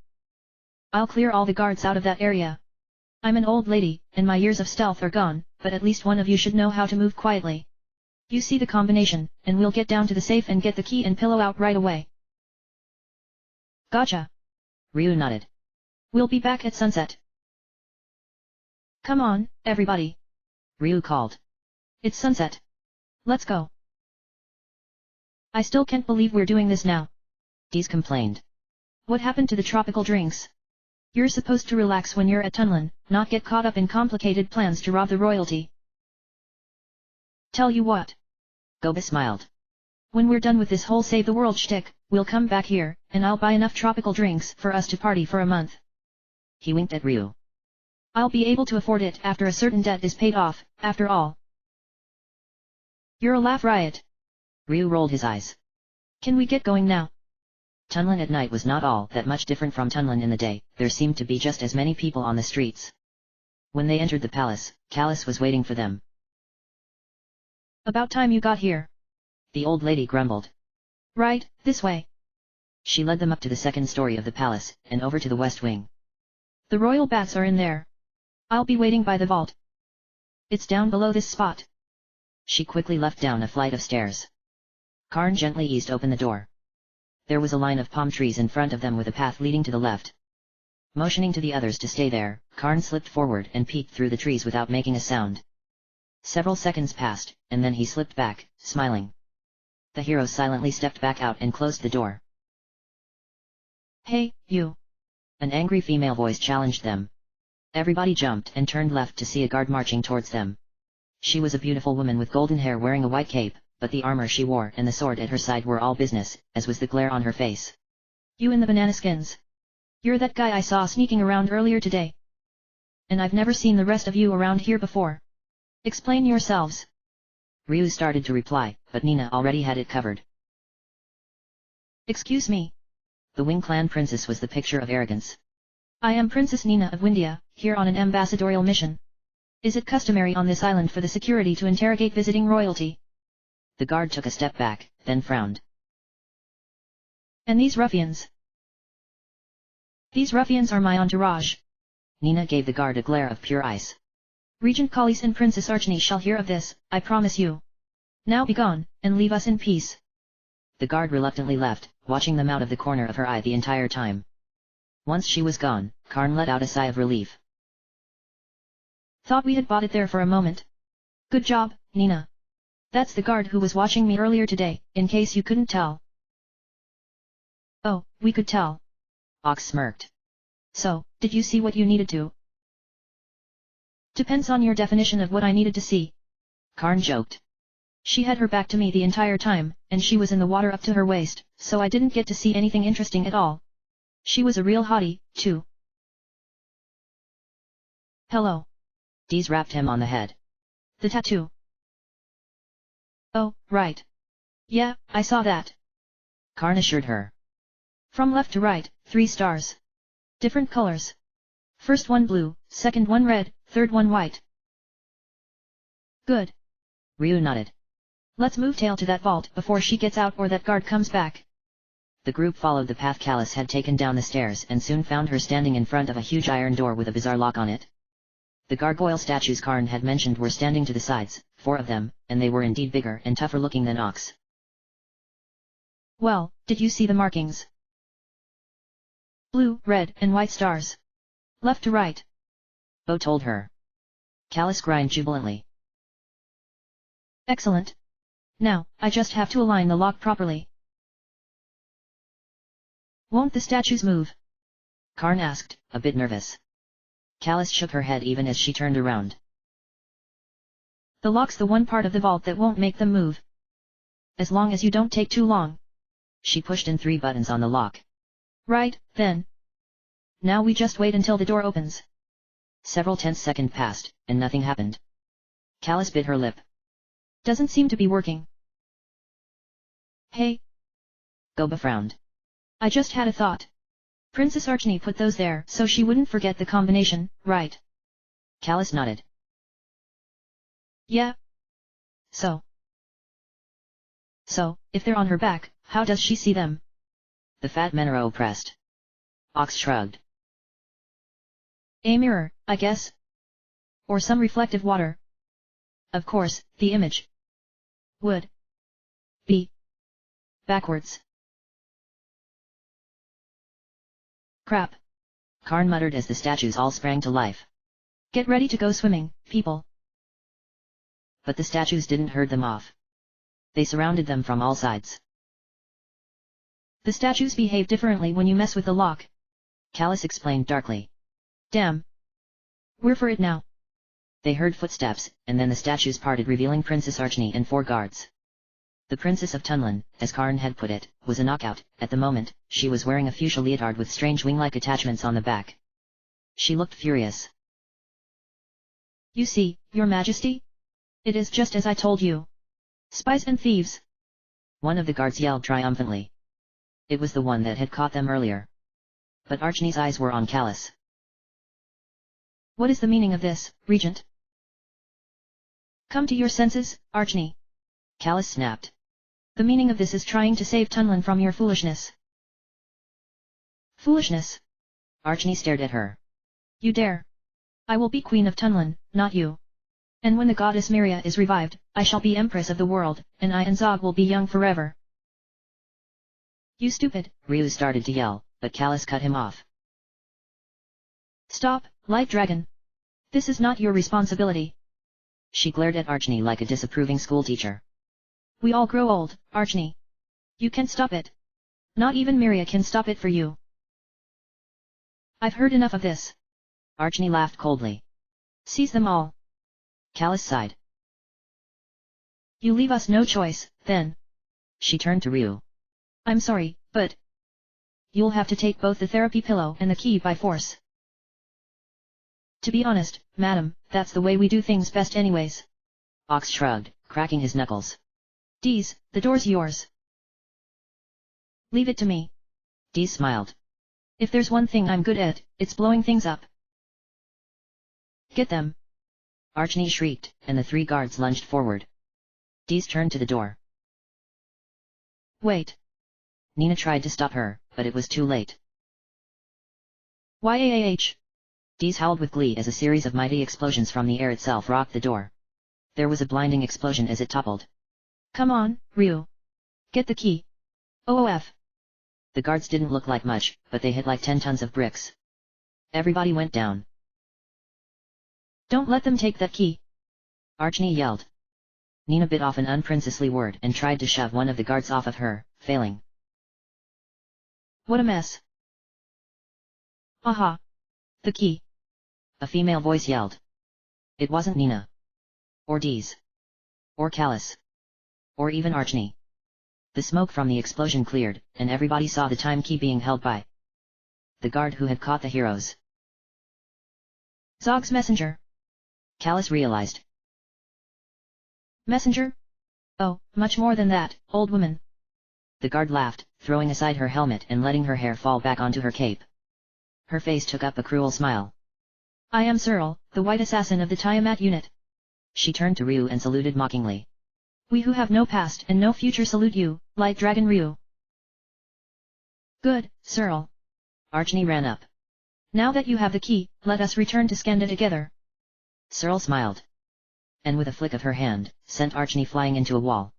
I'll clear all the guards out of that area. I'm an old lady, and my years of stealth are gone, but at least one of you should know how to move quietly. You see the combination, and we'll get down to the safe and get the key and pillow out right away. Gotcha. Ryu nodded. We'll be back at sunset. Come on, everybody. Ryu called. It's sunset. Let's go. I still can't believe we're doing this now. Dees complained. What happened to the tropical drinks? You're supposed to relax when you're at Tunlin, not get caught up in complicated plans to rob the royalty. Tell you what. Gobi smiled. When we're done with this whole save the world shtick, we'll come back here, and I'll buy enough tropical drinks for us to party for a month. He winked at Ryu. I'll be able to afford it after a certain debt is paid off, after all. You're a laugh riot. Ryu rolled his eyes. Can we get going now? Tunlin at night was not all that much different from Tunlin in the day, there seemed to be just as many people on the streets. When they entered the palace, Callus was waiting for them. About time you got here. The old lady grumbled. Right, this way. She led them up to the second story of the palace, and over to the west wing. The royal baths are in there. I'll be waiting by the vault. It's down below this spot. She quickly left down a flight of stairs. Karn gently eased open the door. There was a line of palm trees in front of them with a path leading to the left. Motioning to the others to stay there, Karn slipped forward and peeked through the trees without making a sound. Several seconds passed, and then he slipped back, smiling. The heroes silently stepped back out and closed the door. Hey, you! An angry female voice challenged them. Everybody jumped and turned left to see a guard marching towards them. She was a beautiful woman with golden hair wearing a white cape, but the armor she wore and the sword at her side were all business, as was the glare on her face. You in the banana skins. You're that guy I saw sneaking around earlier today. And I've never seen the rest of you around here before. Explain yourselves. Ryu started to reply, but Nina already had it covered. Excuse me. The Wing clan princess was the picture of arrogance. I am Princess Nina of Windia, here on an ambassadorial mission. Is it customary on this island for the security to interrogate visiting royalty? The guard took a step back, then frowned. And these ruffians? These ruffians are my entourage. Nina gave the guard a glare of pure ice. Regent Collis and Princess Archnie shall hear of this, I promise you. Now be gone, and leave us in peace. The guard reluctantly left, watching them out of the corner of her eye the entire time. Once she was gone, Karn let out a sigh of relief. Thought we had bought it there for a moment. Good job, Nina. That's the guard who was watching me earlier today, in case you couldn't tell. Oh, we could tell. Ox smirked. So, did you see what you needed to? Depends on your definition of what I needed to see. Karn joked. She had her back to me the entire time, and she was in the water up to her waist, so I didn't get to see anything interesting at all. She was a real hottie, too. Hello. Deez rapped him on the head. The tattoo. Oh, right. Yeah, I saw that. Karn assured her. From left to right, 3 stars. Different colors. First one blue, second one red, third one white. Good. Ryu nodded. Let's move Tail to that vault before she gets out or that guard comes back. The group followed the path Callus had taken down the stairs and soon found her standing in front of a huge iron door with a bizarre lock on it. The gargoyle statues Karn had mentioned were standing to the sides, 4 of them, and they were indeed bigger and tougher looking than Ox. Well, did you see the markings? Blue, red, and white stars. Left to right. Bo told her. Callus grinned jubilantly. Excellent. Now, I just have to align the lock properly. Won't the statues move? Karn asked, a bit nervous. Callus shook her head even as she turned around. The lock's the one part of the vault that won't make them move. As long as you don't take too long. She pushed in 3 buttons on the lock. Right, then. Now we just wait until the door opens. Several tense seconds passed, and nothing happened. Callus bit her lip. Doesn't seem to be working. Hey. Goba frowned. I just had a thought. Princess Archnie put those there so she wouldn't forget the combination, right? Callus nodded. Yeah. So, if they're on her back, how does she see them? The fat Menero pressed. Ox shrugged. A mirror, I guess. Or some reflective water. Of course, the image would be backwards. Crap. Karn muttered as the statues all sprang to life. Get ready to go swimming, people. But the statues didn't herd them off. They surrounded them from all sides. The statues behave differently when you mess with the lock. Callus explained darkly. Damn. We're for it now. They heard footsteps, and then the statues parted revealing Princess Archnie and 4 guards. The Princess of Tunlan, as Karn had put it, was a knockout. At the moment, she was wearing a fuchsia leotard with strange wing-like attachments on the back. She looked furious. You see, Your Majesty? It is just as I told you. Spies and thieves. One of the guards yelled triumphantly. It was the one that had caught them earlier. But Archnie's eyes were on Callus. What is the meaning of this, Regent? Come to your senses, Archnie. Callus snapped. The meaning of this is trying to save Tunlin from your foolishness. Foolishness? Archnie stared at her. You dare. I will be queen of Tunlin, not you. And when the goddess Miria is revived, I shall be empress of the world, and I and Zog will be young forever. You stupid! Ryu started to yell, but Callus cut him off. Stop, Light Dragon. This is not your responsibility. She glared at Archnie like a disapproving schoolteacher. We all grow old, Archnie. You can't stop it. Not even Miria can stop it for you. I've heard enough of this. Archnie laughed coldly. Seize them all. Callus sighed. You leave us no choice, then. She turned to Ryu. I'm sorry, but you'll have to take both the therapy pillow and the key by force. To be honest, madam, that's the way we do things best anyways. Ox shrugged, cracking his knuckles. Dees, the door's yours. Leave it to me. Dees smiled. If there's one thing I'm good at, it's blowing things up. Get them. Archnie shrieked, and the 3 guards lunged forward. Dees turned to the door. Wait. Nina tried to stop her, but it was too late. YAAH. Dees howled with glee as a series of mighty explosions from the air itself rocked the door. There was a blinding explosion as it toppled. Come on, Ryu. Get the key. OOF. The guards didn't look like much, but they hit like 10 tons of bricks. Everybody went down. Don't let them take that key. Archnie yelled. Nina bit off an unprincessly word and tried to shove one of the guards off of her, failing. What a mess. Aha. The key. A female voice yelled. It wasn't Nina. Or Dees. Or Callus. Or even Archnie. The smoke from the explosion cleared, and everybody saw the time key being held by the guard who had caught the heroes. Zog's messenger. Callus realized. Messenger? Oh, much more than that, old woman. The guard laughed, throwing aside her helmet and letting her hair fall back onto her cape. Her face took up a cruel smile. I am Cyril, the white assassin of the Tiamat unit. She turned to Ryu and saluted mockingly. We who have no past and no future salute you, Light Dragon Ryu. Good, Cyril. Archnie ran up. Now that you have the key, let us return to Skanda together. Cyril smiled. And with a flick of her hand, sent Archnie flying into a wall.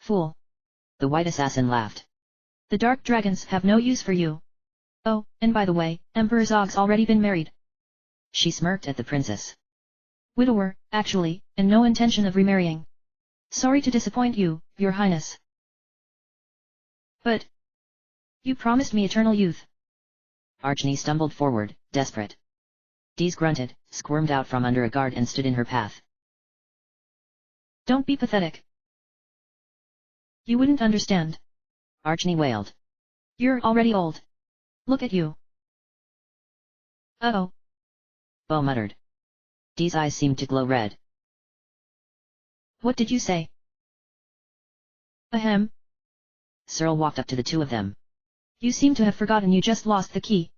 Fool. The white assassin laughed. The dark dragons have no use for you. Oh, and by the way, Emperor Zog's already been married. She smirked at the princess. Widower, actually, and no intention of remarrying. Sorry to disappoint you, your highness. But you promised me eternal youth. Archnie stumbled forward, desperate. Dees grunted, squirmed out from under a guard and stood in her path. Don't be pathetic. You wouldn't understand. Archnie wailed. You're already old. Look at you. Uh-oh. Bo muttered. Dee's eyes seemed to glow red. What did you say? Ahem. Cyril walked up to the 2 of them. You seem to have forgotten you just lost the key.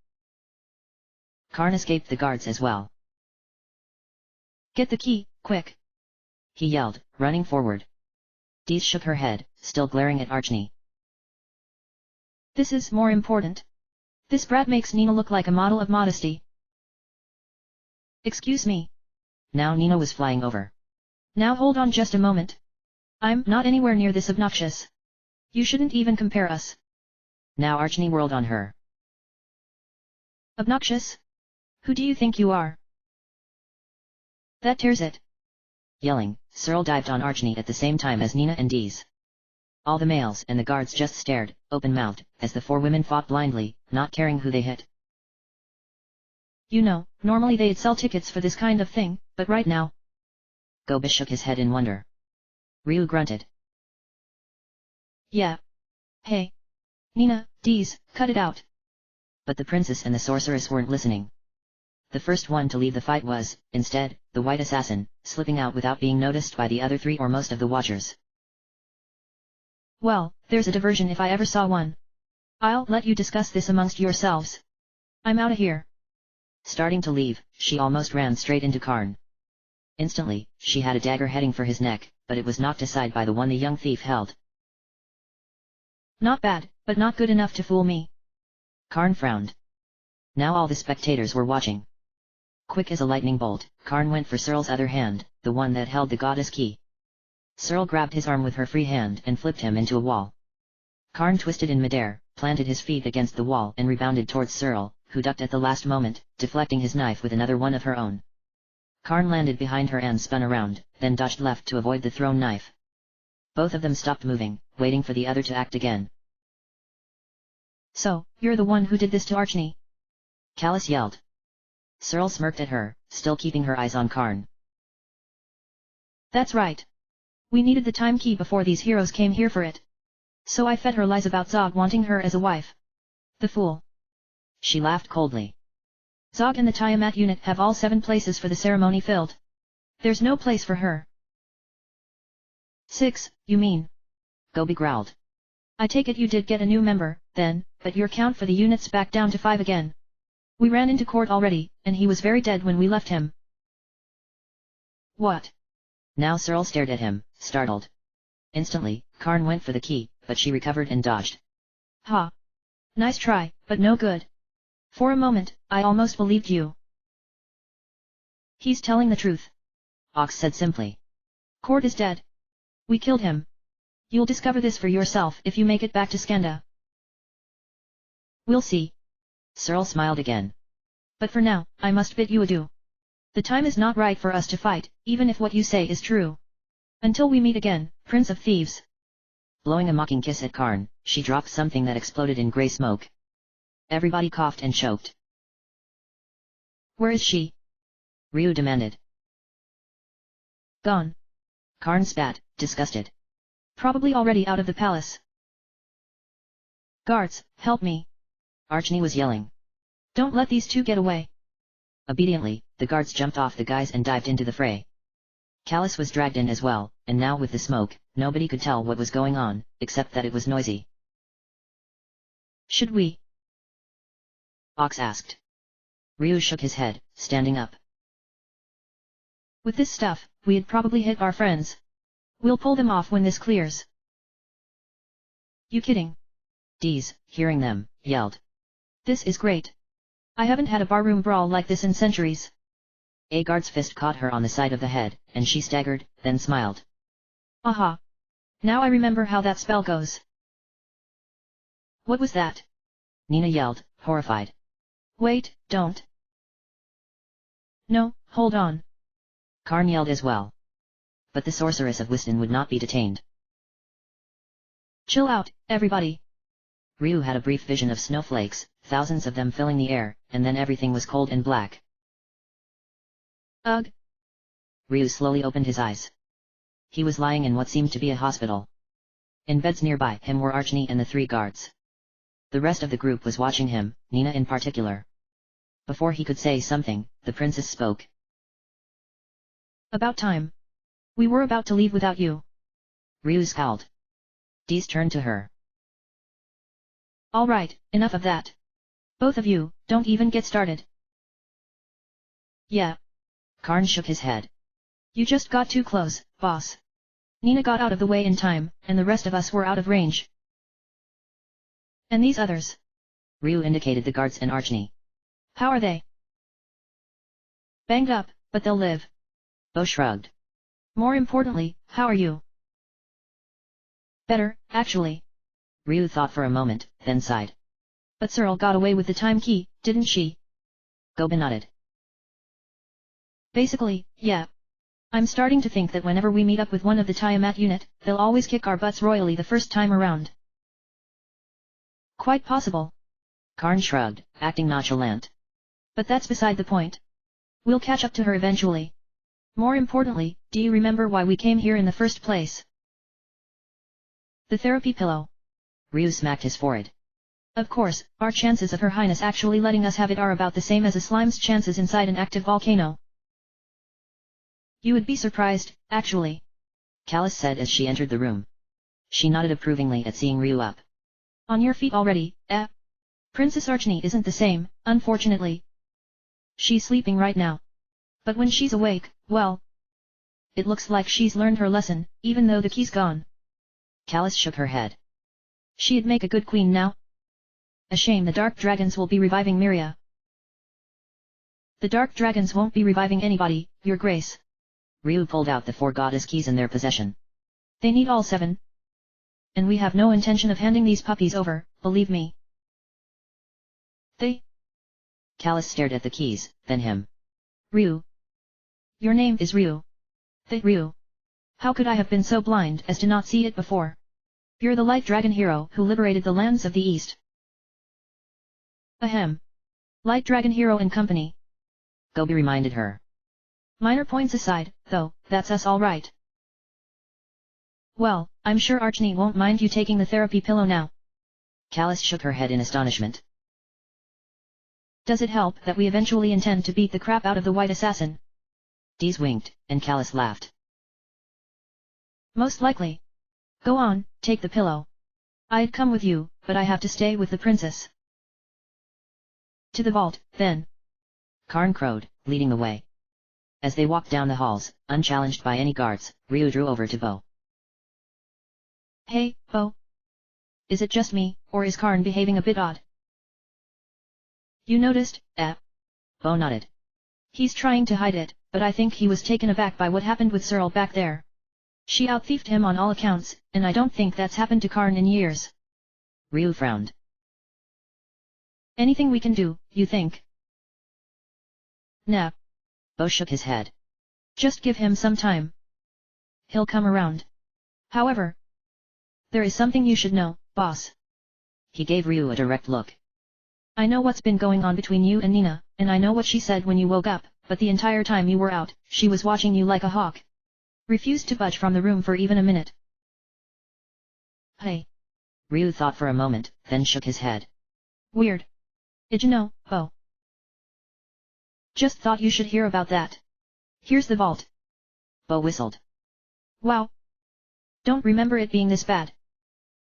Karn escaped the guards as well. Get the key, quick. He yelled, running forward. Dees shook her head, still glaring at Archnie. This is more important. This brat makes Nina look like a model of modesty. Excuse me. Now Nina was flying over. Now hold on just a moment. I'm not anywhere near this obnoxious. You shouldn't even compare us. Now Archnie whirled on her. Obnoxious? Who do you think you are? That tears it. Yelling, Cyril dived on Archnie at the same time as Nina and Dees. All the males and the guards just stared, open-mouthed, as the 4 women fought blindly, not caring who they hit. You know, normally they'd sell tickets for this kind of thing, but right now... Gobish shook his head in wonder. Ryu grunted. Yeah. Hey. Nina, Dees, cut it out. But the princess and the sorceress weren't listening. The first one to leave the fight was, instead, the white assassin, slipping out without being noticed by the other 3 or most of the watchers. Well, there's a diversion if I ever saw one. I'll let you discuss this amongst yourselves. I'm outta here. Starting to leave, she almost ran straight into Karn. Instantly, she had a dagger heading for his neck, but it was knocked aside by the one the young thief held. Not bad, but not good enough to fool me. Karn frowned. Now all the spectators were watching. Quick as a lightning bolt, Karn went for Searle's other hand, the one that held the goddess key. Searle grabbed his arm with her free hand and flipped him into a wall. Karn twisted in midair, planted his feet against the wall and rebounded towards Searle, who ducked at the last moment, deflecting his knife with another one of her own. Karn landed behind her and spun around, then dodged left to avoid the thrown knife. Both of them stopped moving, waiting for the other to act again. So, you're the one who did this to Archnie? Callus yelled. Searle smirked at her, still keeping her eyes on Karn. That's right. We needed the time key before these heroes came here for it. So I fed her lies about Zog wanting her as a wife. The fool. She laughed coldly. Zog and the Tiamat unit have all 7 places for the ceremony filled. There's no place for her. 6, you mean? Gobi growled. I take it you did get a new member, then, but your count for the unit's back down to 5 again. We ran into court already, and he was very dead when we left him. What? Now Searle stared at him, startled. Instantly, Karn went for the key, but she recovered and dodged. Ha! Nice try, but no good. For a moment, I almost believed you. He's telling the truth. Ox said simply. Court is dead. We killed him. You'll discover this for yourself if you make it back to Skanda. We'll see. Searle smiled again. But for now, I must bid you adieu. The time is not right for us to fight, even if what you say is true. Until we meet again, Prince of Thieves. Blowing a mocking kiss at Karn, she dropped something that exploded in grey smoke. Everybody coughed and choked. Where is she? Ryu demanded. Gone. Karn spat, disgusted. Probably already out of the palace. Guards, help me. Archnie was yelling. Don't let these two get away. Obediently, the guards jumped off the guys and dived into the fray. Callus was dragged in as well, and now with the smoke, nobody could tell what was going on, except that it was noisy. Should we? Ox asked. Ryu shook his head, standing up. With this stuff, we'd probably hit our friends. We'll pull them off when this clears. You kidding? Dees, hearing them, yelled. This is great. I haven't had a barroom brawl like this in centuries. A guard's fist caught her on the side of the head, and she staggered, then smiled. Aha! Now I remember how that spell goes. What was that? Nina yelled, horrified. Wait, don't. No, hold on. Karn yelled as well. But the sorceress of Wisdom would not be detained. Chill out, everybody. Ryu had a brief vision of snowflakes, thousands of them filling the air, and then everything was cold and black. Ugh. Ryu slowly opened his eyes. He was lying in what seemed to be a hospital. In beds nearby him were Archnie and the 3 guards. The rest of the group was watching him, Nina in particular. Before he could say something, the princess spoke. About time. We were about to leave without you. Ryu scowled. Dees turned to her. All right, enough of that. Both of you, don't even get started. Yeah. Karn shook his head. You just got too close, boss. Nina got out of the way in time, and the rest of us were out of range. And these others? Ryu indicated the guards and Archnie. How are they? Banged up, but they'll live. Bo shrugged. More importantly, how are you? Better, actually. Ryu thought for a moment, then sighed. But Searle got away with the time key, didn't she? Gobi nodded. Basically, yeah. I'm starting to think that whenever we meet up with one of the Tiamat unit, they'll always kick our butts royally the first time around. Quite possible. Karn shrugged, acting nonchalant. But that's beside the point. We'll catch up to her eventually. More importantly, do you remember why we came here in the first place? The therapy pillow. Ryu smacked his forehead. Of course, our chances of Her Highness actually letting us have it are about the same as a slime's chances inside an active volcano. You would be surprised, actually. Callus said as she entered the room. She nodded approvingly at seeing Ryu up. On your feet already, eh? Princess Archnie isn't the same, unfortunately. She's sleeping right now. But when she's awake, well... it looks like she's learned her lesson, even though the key's gone. Callus shook her head. She'd make a good queen now. A shame the dark dragons will be reviving Miria. The dark dragons won't be reviving anybody, your grace. Ryu pulled out the 4 goddess keys in their possession. They need all 7. And we have no intention of handing these puppies over, believe me. They? Callus stared at the keys, then him. Ryu. Your name is Ryu. The Ryu. How could I have been so blind as to not see it before? You're the light dragon hero who liberated the lands of the east. Ahem. Light dragon hero and company. Gobi reminded her. Minor points aside, though, that's us all right. Well, I'm sure Archnie won't mind you taking the therapy pillow now. Callus shook her head in astonishment. Does it help that we eventually intend to beat the crap out of the white assassin? Dees winked, and Callus laughed. Most likely. Go on, take the pillow. I'd come with you, but I have to stay with the princess. To the vault, then. Karn crowed, leading the way. As they walked down the halls, unchallenged by any guards, Ryu drew over to Bo. Hey, Bo. Is it just me, or is Karn behaving a bit odd? You noticed, eh? Bo nodded. He's trying to hide it, but I think he was taken aback by what happened with Searle back there. She out-thiefed him on all accounts, and I don't think that's happened to Karn in years. Ryu frowned. Anything we can do, you think? Nah. Bo shook his head. Just give him some time. He'll come around. However, there is something you should know, boss. He gave Ryu a direct look. I know what's been going on between you and Nina, and I know what she said when you woke up, but the entire time you were out, she was watching you like a hawk. Refused to budge from the room for even a minute. Hey. Ryu thought for a moment, then shook his head. Weird. Did you know, Bo? Just thought you should hear about that. Here's the vault. Bo whistled. Wow. Don't remember it being this bad.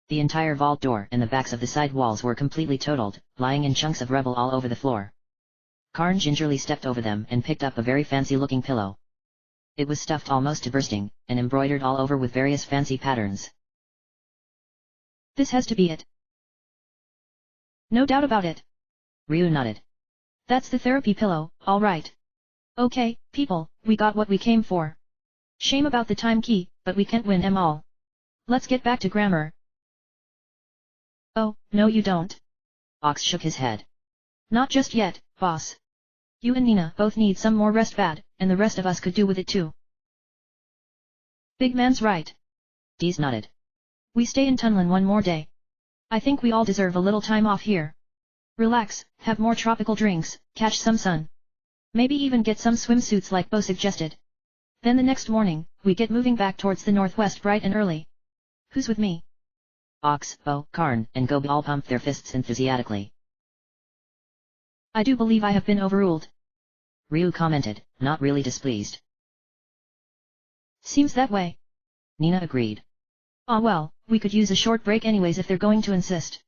The entire vault door and the backs of the side walls were completely totaled, lying in chunks of rubble all over the floor. Karn gingerly stepped over them and picked up a very fancy-looking pillow. It was stuffed almost to bursting, and embroidered all over with various fancy patterns. This has to be it. No doubt about it. Ryu nodded. That's the therapy pillow, all right. Okay, people, we got what we came for. Shame about the time key, but we can't win 'em all. Let's get back to grammar. Oh, no you don't. Ox shook his head. Not just yet, boss. You and Nina both need some more rest bad, and the rest of us could do with it too. Big man's right. Dees nodded. We stay in Tunlin one more day. I think we all deserve a little time off here. Relax, have more tropical drinks, catch some sun. Maybe even get some swimsuits like Bo suggested. Then the next morning, we get moving back towards the northwest bright and early. Who's with me? Ox, Bo, Karn, and Gobi all pumped their fists enthusiastically. I do believe I have been overruled. Ryu commented, not really displeased. Seems that way. Nina agreed. Ah well, we could use a short break anyways if they're going to insist.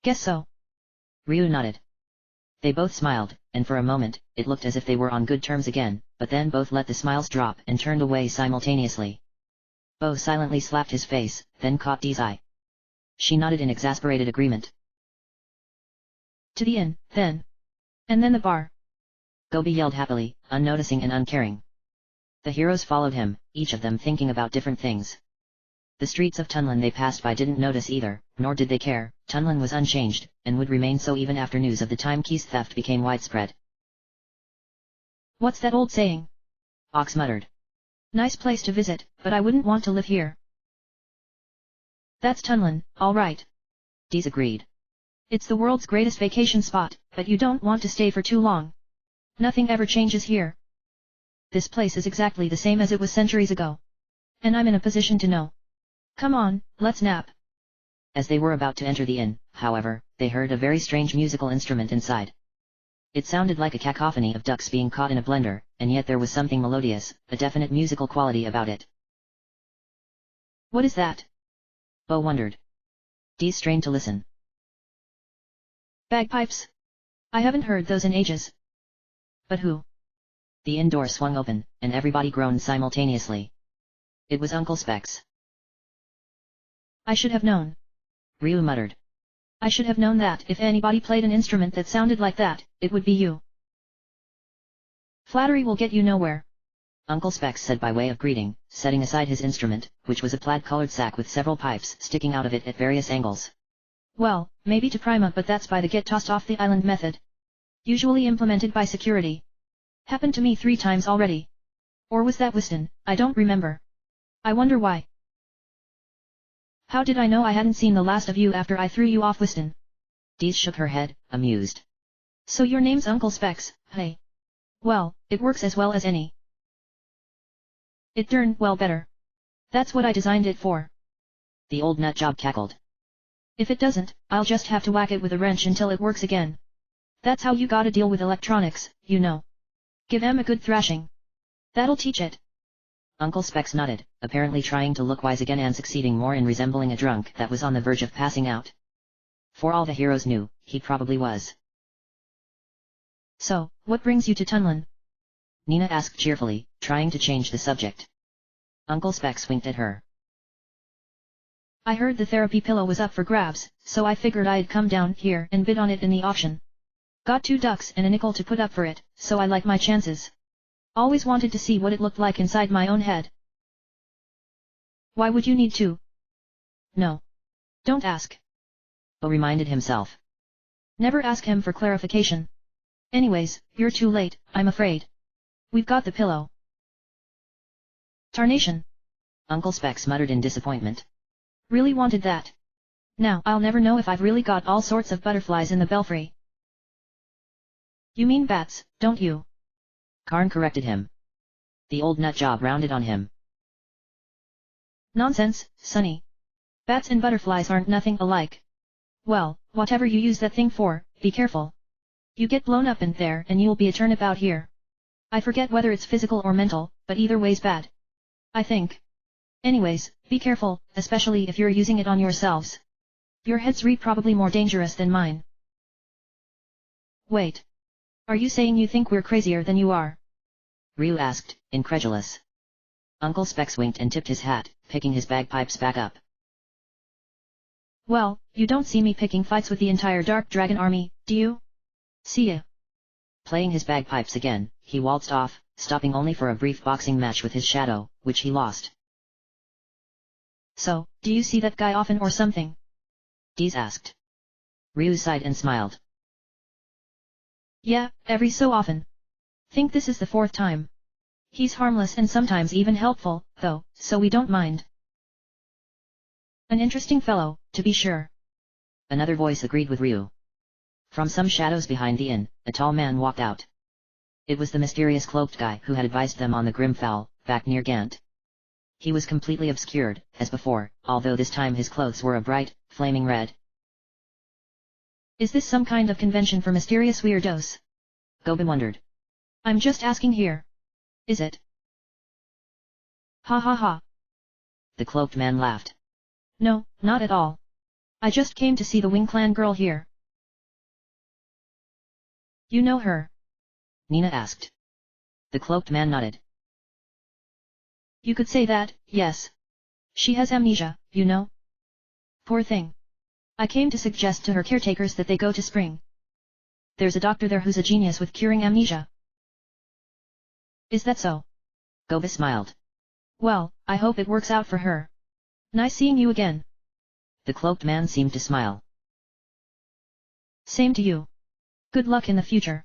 Guess so. Ryu nodded. They both smiled, and for a moment, it looked as if they were on good terms again, but then both let the smiles drop and turned away simultaneously. Bo silently slapped his face, then caught Dee's eye. She nodded in exasperated agreement. To the inn, then. And then the bar. Gobi yelled happily, unnoticing and uncaring. The heroes followed him, each of them thinking about different things. The streets of Tunlin they passed by didn't notice either, nor did they care. Tunlin was unchanged, and would remain so even after news of the time key's theft became widespread. What's that old saying? Ox muttered. Nice place to visit, but I wouldn't want to live here. That's Tunlin, all right. Dees agreed. It's the world's greatest vacation spot, but you don't want to stay for too long. Nothing ever changes here. This place is exactly the same as it was centuries ago. And I'm in a position to know. Come on, let's nap. As they were about to enter the inn, however, they heard a very strange musical instrument inside. It sounded like a cacophony of ducks being caught in a blender, and yet there was something melodious, a definite musical quality about it. What is that? Bo wondered. Dees strained to listen. Bagpipes? I haven't heard those in ages. But who? The inn door swung open, and everybody groaned simultaneously. It was Uncle Specs. I should have known. Ryu muttered. I should have known that if anybody played an instrument that sounded like that, it would be you. Flattery will get you nowhere. Uncle Specs said by way of greeting, setting aside his instrument, which was a plaid-colored sack with several pipes sticking out of it at various angles. Well, maybe to prima, but that's by the get tossed off the island method. Usually implemented by security. Happened to me 3 times already. Or was that Wiston? I don't remember. I wonder why. How did I know I hadn't seen the last of you after I threw you off Wiston? Dees shook her head, amused. So your name's Uncle Specs, hey? Well, it works as well as any. It darn well better. That's what I designed it for. The old nutjob cackled. If it doesn't, I'll just have to whack it with a wrench until it works again. That's how you gotta deal with electronics, you know. Give 'em a good thrashing. That'll teach it. Uncle Specs nodded, apparently trying to look wise again and succeeding more in resembling a drunk that was on the verge of passing out. For all the heroes knew, he probably was. So, what brings you to Tunlin? Nina asked cheerfully, trying to change the subject. Uncle Specs winked at her. I heard the therapy pillow was up for grabs, so I figured I'd come down here and bid on it in the auction. Got 2 ducks and a nickel to put up for it, so I like my chances. Always wanted to see what it looked like inside my own head. Why would you need to? No. Don't ask. Bo reminded himself. Never ask him for clarification. Anyways, you're too late, I'm afraid. We've got the pillow. Tarnation. Uncle Specs muttered in disappointment. Really wanted that. Now I'll never know if I've really got all sorts of butterflies in the belfry. You mean bats, don't you? Karn corrected him. The old nutjob rounded on him. Nonsense, Sonny. Bats and butterflies aren't nothing alike. Well, whatever you use that thing for, be careful. You get blown up in there and you'll be a turnip out here. I forget whether it's physical or mental, but either way's bad. I think. Anyways, be careful, especially if you're using it on yourselves. Your head's probably more dangerous than mine. Wait. Are you saying you think we're crazier than you are? Ryu asked, incredulous. Uncle Specs winked and tipped his hat, picking his bagpipes back up. Well, you don't see me picking fights with the entire Dark Dragon army, do you? See ya. Playing his bagpipes again, he waltzed off, stopping only for a brief boxing match with his shadow, which he lost. So, do you see that guy often or something? Dees asked. Ryu sighed and smiled. Yeah, every so often. Think this is the 4th time. He's harmless and sometimes even helpful, though, so we don't mind. An interesting fellow, to be sure. Another voice agreed with Ryu. From some shadows behind the inn, a tall man walked out. It was the mysterious cloaked guy who had advised them on the Grimfowl, back near Gant. He was completely obscured, as before, although this time his clothes were a bright, flaming red. Is this some kind of convention for mysterious weirdos? Gobin wondered. I'm just asking here. Is it? Ha ha ha. The cloaked man laughed. No, not at all. I just came to see the Wing Clan girl here. You know her? Nina asked. The cloaked man nodded. You could say that, yes. She has amnesia, you know? Poor thing. I came to suggest to her caretakers that they go to Spring. There's a doctor there who's a genius with curing amnesia. Is that so? Gobi smiled. Well, I hope it works out for her. Nice seeing you again. The cloaked man seemed to smile. Same to you. Good luck in the future.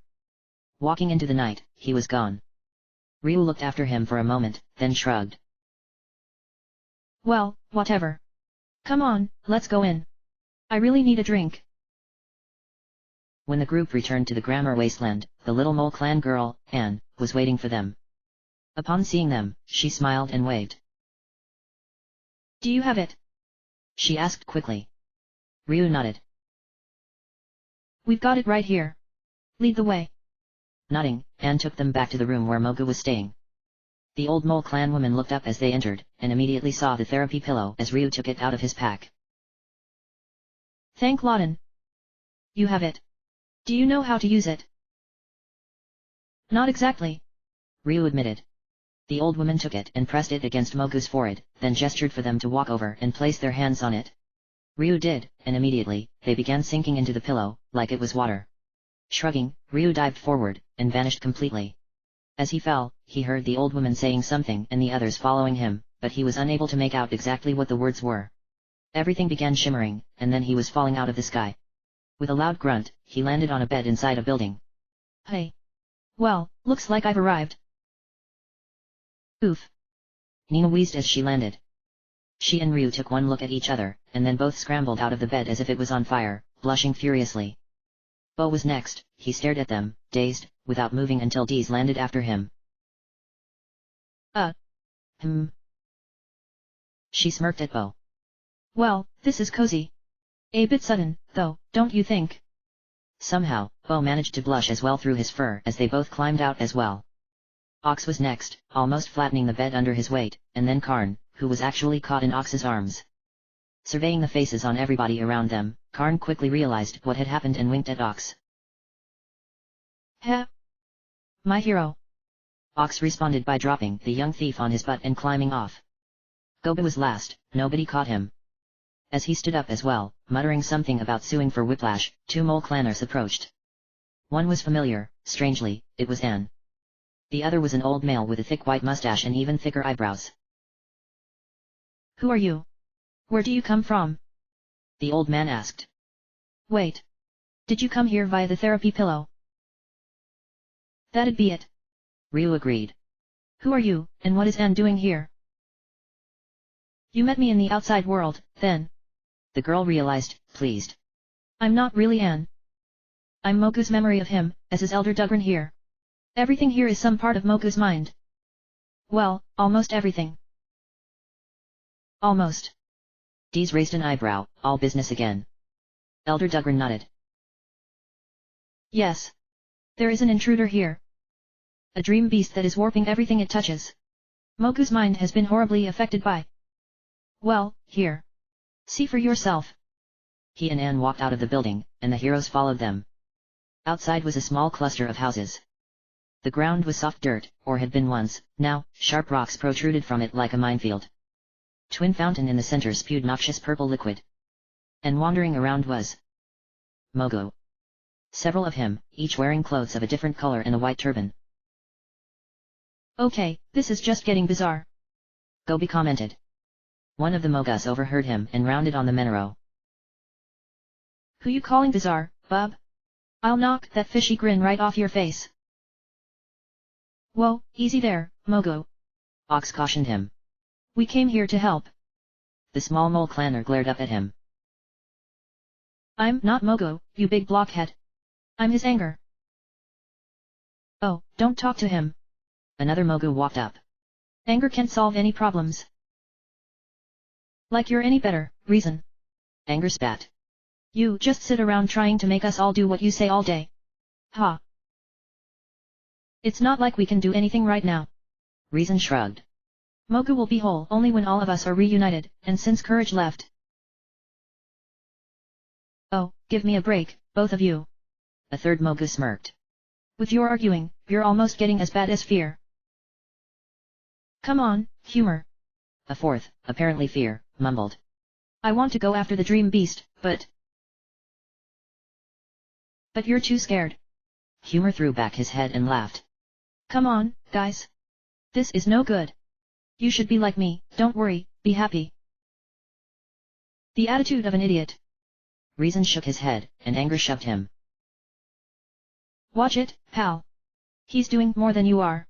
Walking into the night, he was gone. Ryu looked after him for a moment, then shrugged. Well, whatever. Come on, let's go in. I really need a drink. When the group returned to the Grammar Wasteland, the little mole clan girl, Anne, was waiting for them. Upon seeing them, she smiled and waved. Do you have it? She asked quickly. Ryu nodded. We've got it right here. Lead the way. Nodding, Anne took them back to the room where Mogu was staying. The old mole clan woman looked up as they entered, and immediately saw the therapy pillow as Ryu took it out of his pack. Thank Lawton. You have it. Do you know how to use it? Not exactly. Ryu admitted. The old woman took it and pressed it against Mogu's forehead, then gestured for them to walk over and place their hands on it. Ryu did, and immediately, they began sinking into the pillow, like it was water. Shrugging, Ryu dived forward, and vanished completely. As he fell, he heard the old woman saying something and the others following him, but he was unable to make out exactly what the words were. Everything began shimmering, and then he was falling out of the sky. With a loud grunt, he landed on a bed inside a building. Hey! Well, looks like I've arrived. Oof! Nina wheezed as she landed. She and Ryu took one look at each other, and then both scrambled out of the bed as if it was on fire, blushing furiously. Bo was next. He stared at them, dazed, without moving until Deez landed after him. She smirked at Bo. Well, this is cozy. A bit sudden, though, don't you think? Somehow, Bo managed to blush as well through his fur as they both climbed out as well. Ox was next, almost flattening the bed under his weight, and then Karn, who was actually caught in Ox's arms. Surveying the faces on everybody around them, Karn quickly realized what had happened and winked at Ox. Ha! My hero. Ox responded by dropping the young thief on his butt and climbing off. Goba was last, nobody caught him. As he stood up as well, muttering something about suing for whiplash, two mole clanners approached. One was familiar, strangely, it was Anne. The other was an old male with a thick white mustache and even thicker eyebrows. Who are you? Where do you come from? The old man asked. Wait. Did you come here via the therapy pillow? That'd be it. Ryu agreed. Who are you, and what is Anne doing here? You met me in the outside world, then. The girl realized, pleased. I'm not really Anne. I'm Mogu's memory of him, as is Elder Dugran here. Everything here is some part of Mogu's mind. Well, almost everything. Almost. Deez raised an eyebrow, all business again. Elder Dugran nodded. Yes. There is an intruder here. A dream beast that is warping everything it touches. Mogu's mind has been horribly affected by. Well, here. See for yourself. He and Anne walked out of the building, and the heroes followed them. Outside was a small cluster of houses. The ground was soft dirt, or had been once, now, sharp rocks protruded from it like a minefield. Twin fountain in the center spewed noxious purple liquid. And wandering around was Mogu. Several of him, each wearing clothes of a different color and a white turban. Okay, this is just getting bizarre. Gobi commented. One of the Mogus overheard him and rounded on the Menero. Who you calling bizarre, bub? I'll knock that fishy grin right off your face. Whoa, easy there, Mogu. Ox cautioned him. We came here to help. The small mole clanner glared up at him. I'm not Mogu, you big blockhead. I'm his anger. Oh, don't talk to him. Another Mogu walked up. Anger can't solve any problems. Like you're any better, reason. Anger spat. You just sit around trying to make us all do what you say all day. Ha. It's not like we can do anything right now. Reason shrugged. Mogu will be whole only when all of us are reunited, and since Courage left. Oh, give me a break, both of you. A third Mogu smirked. With your arguing, you're almost getting as bad as Fear. Come on, humor. A fourth, apparently Fear, mumbled. I want to go after the dream beast, but you're too scared. Humor threw back his head and laughed. Come on, guys. This is no good. You should be like me, don't worry, be happy. The attitude of an idiot. Reason shook his head, and anger shoved him. Watch it, pal. He's doing more than you are.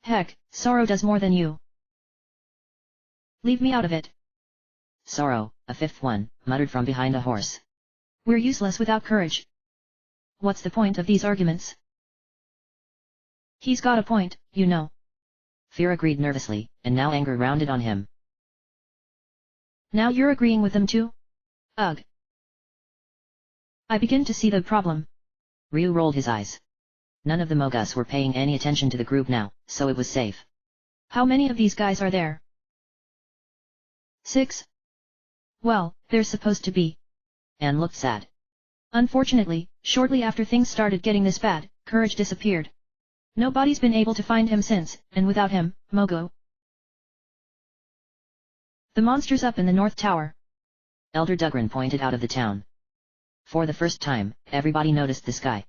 Heck, Sorrow does more than you. Leave me out of it. Sorrow, a fifth one, muttered from behind a horse. We're useless without Courage. What's the point of these arguments? He's got a point, you know. Fear agreed nervously, and now anger rounded on him. Now you're agreeing with them too? Ugh. I begin to see the problem. Ryu rolled his eyes. None of the Mogus were paying any attention to the group now, so it was safe. How many of these guys are there? 6. Well, there's supposed to be. Anne looked sad. Unfortunately, shortly after things started getting this bad, Courage disappeared. Nobody's been able to find him since, and without him, Mogu. The monster's up in the North Tower. Elder Dugrin pointed out of the town. For the first time, everybody noticed the sky.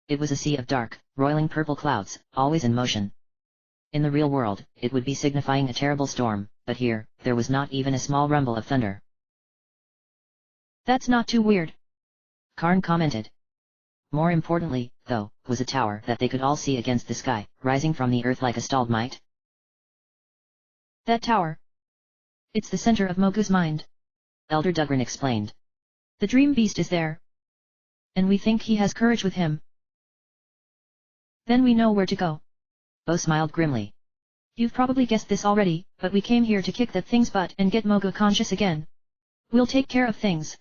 It was a sea of dark, roiling purple clouds, always in motion. In the real world, it would be signifying a terrible storm, but here, there was not even a small rumble of thunder. That's not too weird, Karn commented. More importantly, though, was a tower that they could all see against the sky, rising from the earth like a stalagmite. That tower. It's the center of Mogu's mind. Elder Dugrin explained. The dream beast is there. And we think he has courage with him. Then we know where to go. Bo smiled grimly. You've probably guessed this already, but we came here to kick that thing's butt and get Mogu conscious again. We'll take care of things.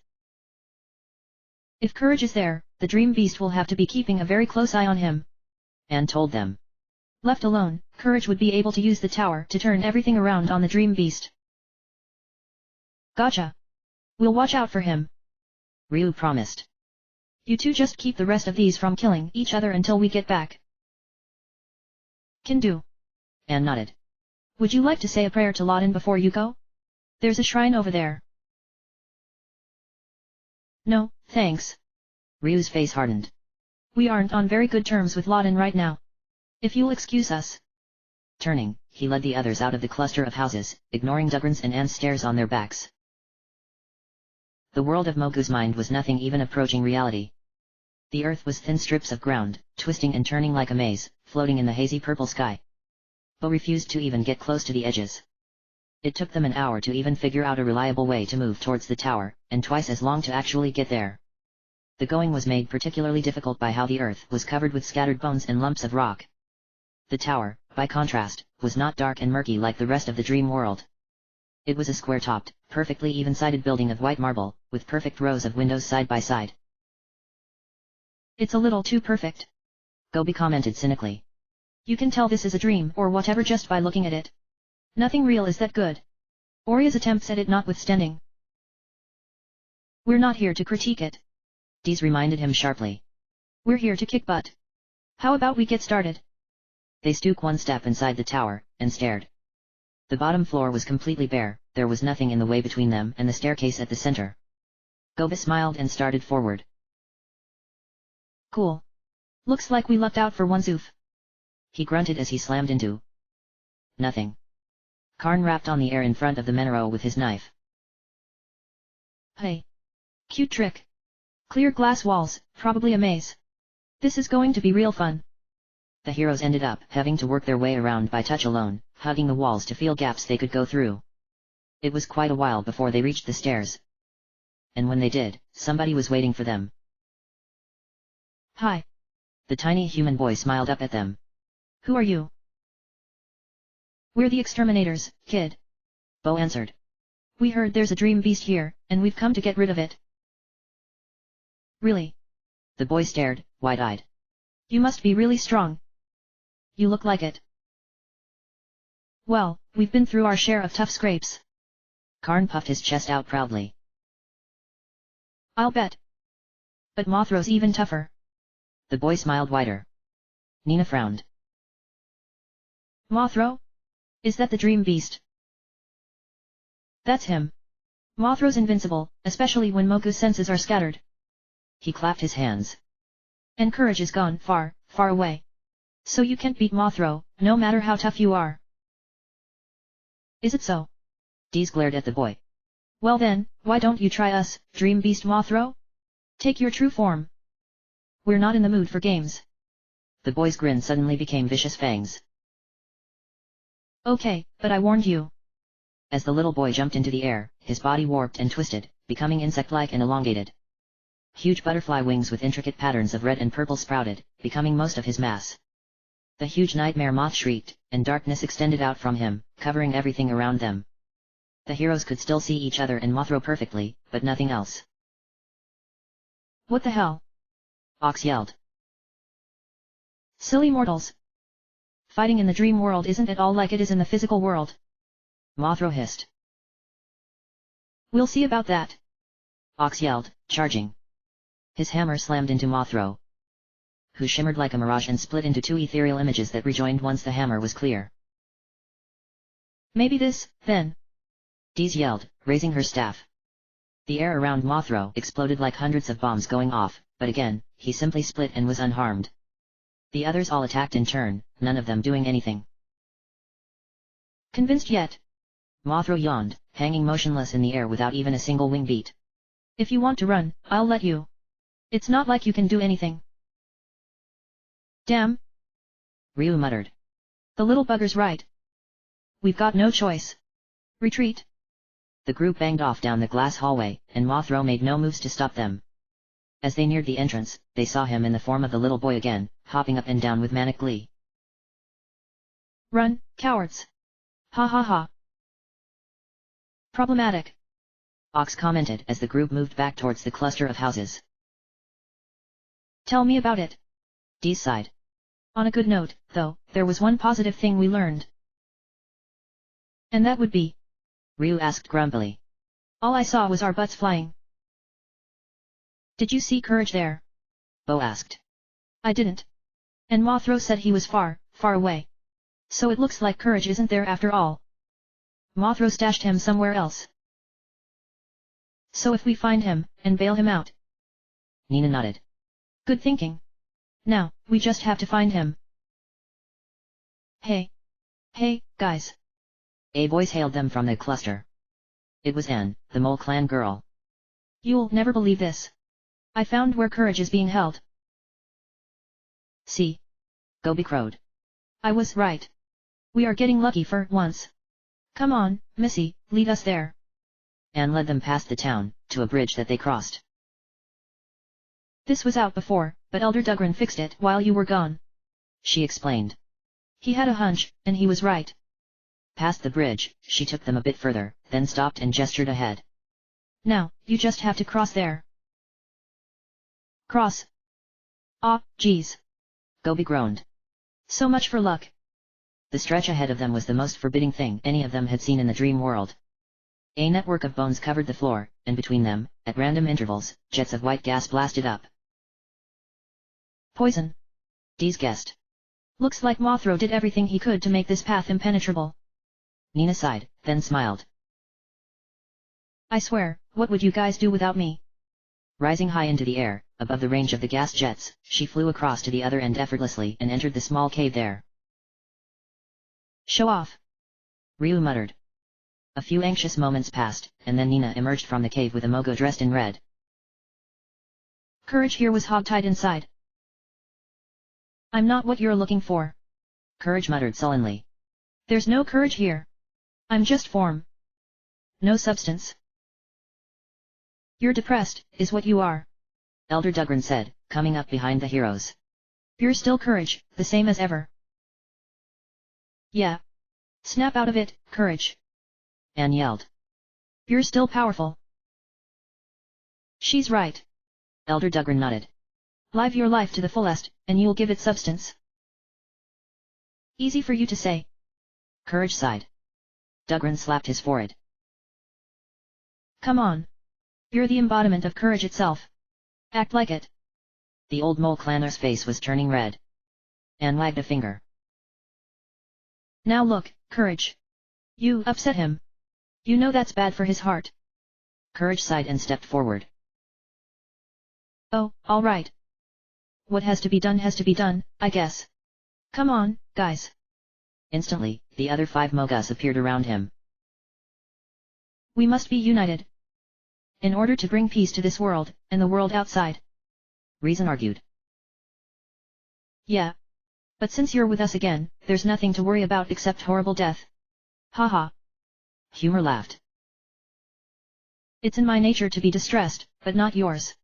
If courage is there, the dream beast will have to be keeping a very close eye on him. Anne told them. Left alone, courage would be able to use the tower to turn everything around on the dream beast. Gotcha. We'll watch out for him. Ryu promised. You two just keep the rest of these from killing each other until we get back. Can do. Anne nodded. Would you like to say a prayer to Loden before you go? There's a shrine over there. No, thanks. Ryu's face hardened. We aren't on very good terms with Loden right now. If you'll excuse us. Turning, he led the others out of the cluster of houses, ignoring Dugrin's and Anne's stares on their backs. The world of Mogu's mind was nothing even approaching reality. The earth was thin strips of ground, twisting and turning like a maze, floating in the hazy purple sky. Bo refused to even get close to the edges. It took them an hour to even figure out a reliable way to move towards the tower, and twice as long to actually get there. The going was made particularly difficult by how the earth was covered with scattered bones and lumps of rock. The tower, by contrast, was not dark and murky like the rest of the dream world. It was a square-topped, perfectly even-sided building of white marble, with perfect rows of windows side by side. It's a little too perfect. Gobi commented cynically. You can tell this is a dream or whatever just by looking at it. Nothing real is that good. Oria's attempts at it notwithstanding. We're not here to critique it. Dees reminded him sharply. We're here to kick butt. How about we get started? They took one step inside the tower, and stared. The bottom floor was completely bare, there was nothing in the way between them and the staircase at the center. Gobi smiled and started forward. Cool. Looks like we lucked out for once. Oof. He grunted as he slammed into nothing. Karn rapped on the air in front of the Menaro with his knife. Hey. Cute trick. Clear glass walls, probably a maze. This is going to be real fun. The heroes ended up having to work their way around by touch alone, hugging the walls to feel gaps they could go through. It was quite a while before they reached the stairs. And when they did, somebody was waiting for them. Hi. The tiny human boy smiled up at them. Who are you? We're the exterminators, kid. Bo answered. We heard there's a dream beast here, and we've come to get rid of it. Really? The boy stared, wide-eyed. You must be really strong. You look like it. Well, we've been through our share of tough scrapes. Karn puffed his chest out proudly. I'll bet. But Mothro's even tougher. The boy smiled wider. Nina frowned. Mothro? Is that the dream beast? That's him. Mothro's invincible, especially when Mogu's senses are scattered. He clapped his hands. And courage is gone far, far away. So you can't beat Mothro, no matter how tough you are. Is it so? Dees glared at the boy. Well then, why don't you try us, Dream Beast Mothro? Take your true form. We're not in the mood for games. The boy's grin suddenly became vicious fangs. Okay, but I warned you. As the little boy jumped into the air, his body warped and twisted, becoming insect-like and elongated. Huge butterfly wings with intricate patterns of red and purple sprouted, becoming most of his mass. The huge nightmare moth shrieked, and darkness extended out from him, covering everything around them. The heroes could still see each other and Mothro perfectly, but nothing else. What the hell? Ox yelled. Silly mortals. Fighting in the dream world isn't at all like it is in the physical world. Mothro hissed. We'll see about that. Ox yelled, charging. His hammer slammed into Mothro, who shimmered like a mirage and split into two ethereal images that rejoined once the hammer was clear. Maybe this, then. Dees yelled, raising her staff. The air around Mothro exploded like hundreds of bombs going off, but again, he simply split and was unharmed. The others all attacked in turn, none of them doing anything. Convinced yet? Mothro yawned, hanging motionless in the air without even a single wing beat. If you want to run, I'll let you. It's not like you can do anything. Damn. Ryu muttered. The little bugger's right. We've got no choice. Retreat. The group banged off down the glass hallway, and Mothro made no moves to stop them. As they neared the entrance, they saw him in the form of the little boy again, hopping up and down with manic glee. Run, cowards! Ha ha ha! Problematic. Ox commented as the group moved back towards the cluster of houses. Tell me about it. Dees sighed. On a good note, though, there was one positive thing we learned. And that would be? Ryu asked grumpily. All I saw was our butts flying. Did you see Courage there? Bo asked. I didn't. And Mothro said he was far, far away. So it looks like Courage isn't there after all. Mothro stashed him somewhere else. So if we find him, and bail him out. Nina nodded. Good thinking. Now, we just have to find him. Hey. Hey, guys. A voice hailed them from the cluster. It was Anne, the Mole Clan girl. You'll never believe this. I found where Courage is being held. See? Gobi crowed. I was right. We are getting lucky for once. Come on, Missy, lead us there. Anne led them past the town, to a bridge that they crossed. This was out before, but Elder Dugran fixed it while you were gone. She explained. He had a hunch, and he was right. Past the bridge, she took them a bit further, then stopped and gestured ahead. Now, you just have to cross there. Cross. Ah, geez. Gobi groaned. So much for luck. The stretch ahead of them was the most forbidding thing any of them had seen in the dream world. A network of bones covered the floor, and between them, at random intervals, jets of white gas blasted up. Poison. Dees guessed. Looks like Mothro did everything he could to make this path impenetrable. Nina sighed, then smiled. I swear, what would you guys do without me? Rising high into the air, above the range of the gas jets, she flew across to the other end effortlessly and entered the small cave there. Show off. Ryu muttered. A few anxious moments passed, and then Nina emerged from the cave with a Mogo dressed in red. Courage here was hogtied inside. I'm not what you're looking for. Courage muttered sullenly. There's no courage here. I'm just form. No substance. You're depressed, is what you are. Elder Dugran said, coming up behind the heroes. You're still Courage, the same as ever. Yeah. Snap out of it, Courage. Anne yelled. You're still powerful. She's right. Elder Dugran nodded. Live your life to the fullest, and you'll give it substance. Easy for you to say. Courage sighed. Dugran slapped his forehead. Come on. You're the embodiment of courage itself. Act like it. The old Mole Clanner's face was turning red. Anne wagged a finger. Now look, Courage. You upset him. You know that's bad for his heart. Courage sighed and stepped forward. Oh, all right. What has to be done, I guess. Come on, guys. Instantly, the other 5 Mogas appeared around him. We must be united. In order to bring peace to this world, and the world outside. Reason argued. Yeah. But since you're with us again, there's nothing to worry about except horrible death. Haha. Humor laughed. It's in my nature to be distressed, but not yours.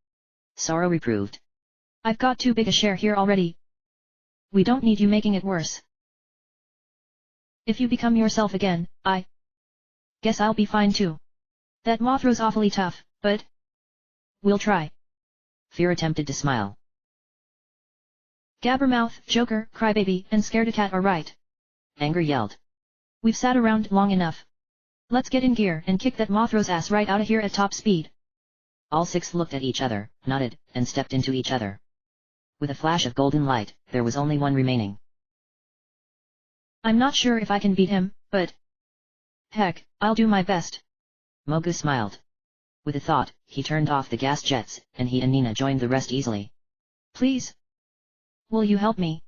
Sorrow reproved. I've got too big a share here already. We don't need you making it worse. If you become yourself again, I guess I'll be fine too. That Mothro's awfully tough, but we'll try. Fear attempted to smile. Gabbermouth, Joker, Crybaby, and Scaredacat are right. Anger yelled. We've sat around long enough. Let's get in gear and kick that Mothro's ass right out of here at top speed. All 6 looked at each other, nodded, and stepped into each other. With a flash of golden light, there was only one remaining. I'm not sure if I can beat him, but... heck, I'll do my best. Mogu smiled. With a thought, he turned off the gas jets, and he and Nina joined the rest easily. Please? Will you help me?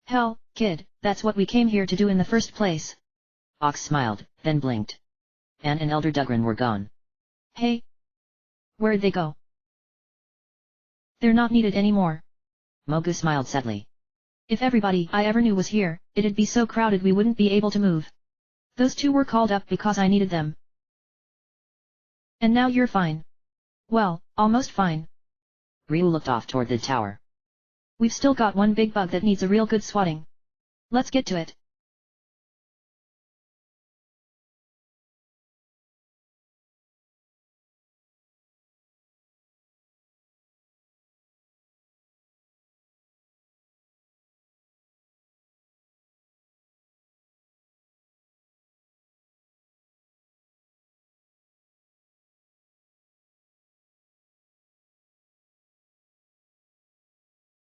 Hell, kid, that's what we came here to do in the first place. Ox smiled, then blinked. Anne and Elder Dugran were gone. Hey? Where'd they go? They're not needed anymore. Mogu smiled sadly. If everybody I ever knew was here, it'd be so crowded we wouldn't be able to move. Those two were called up because I needed them. And now you're fine. Well, almost fine. Ryu looked off toward the tower. We've still got one big bug that needs a real good swatting. Let's get to it.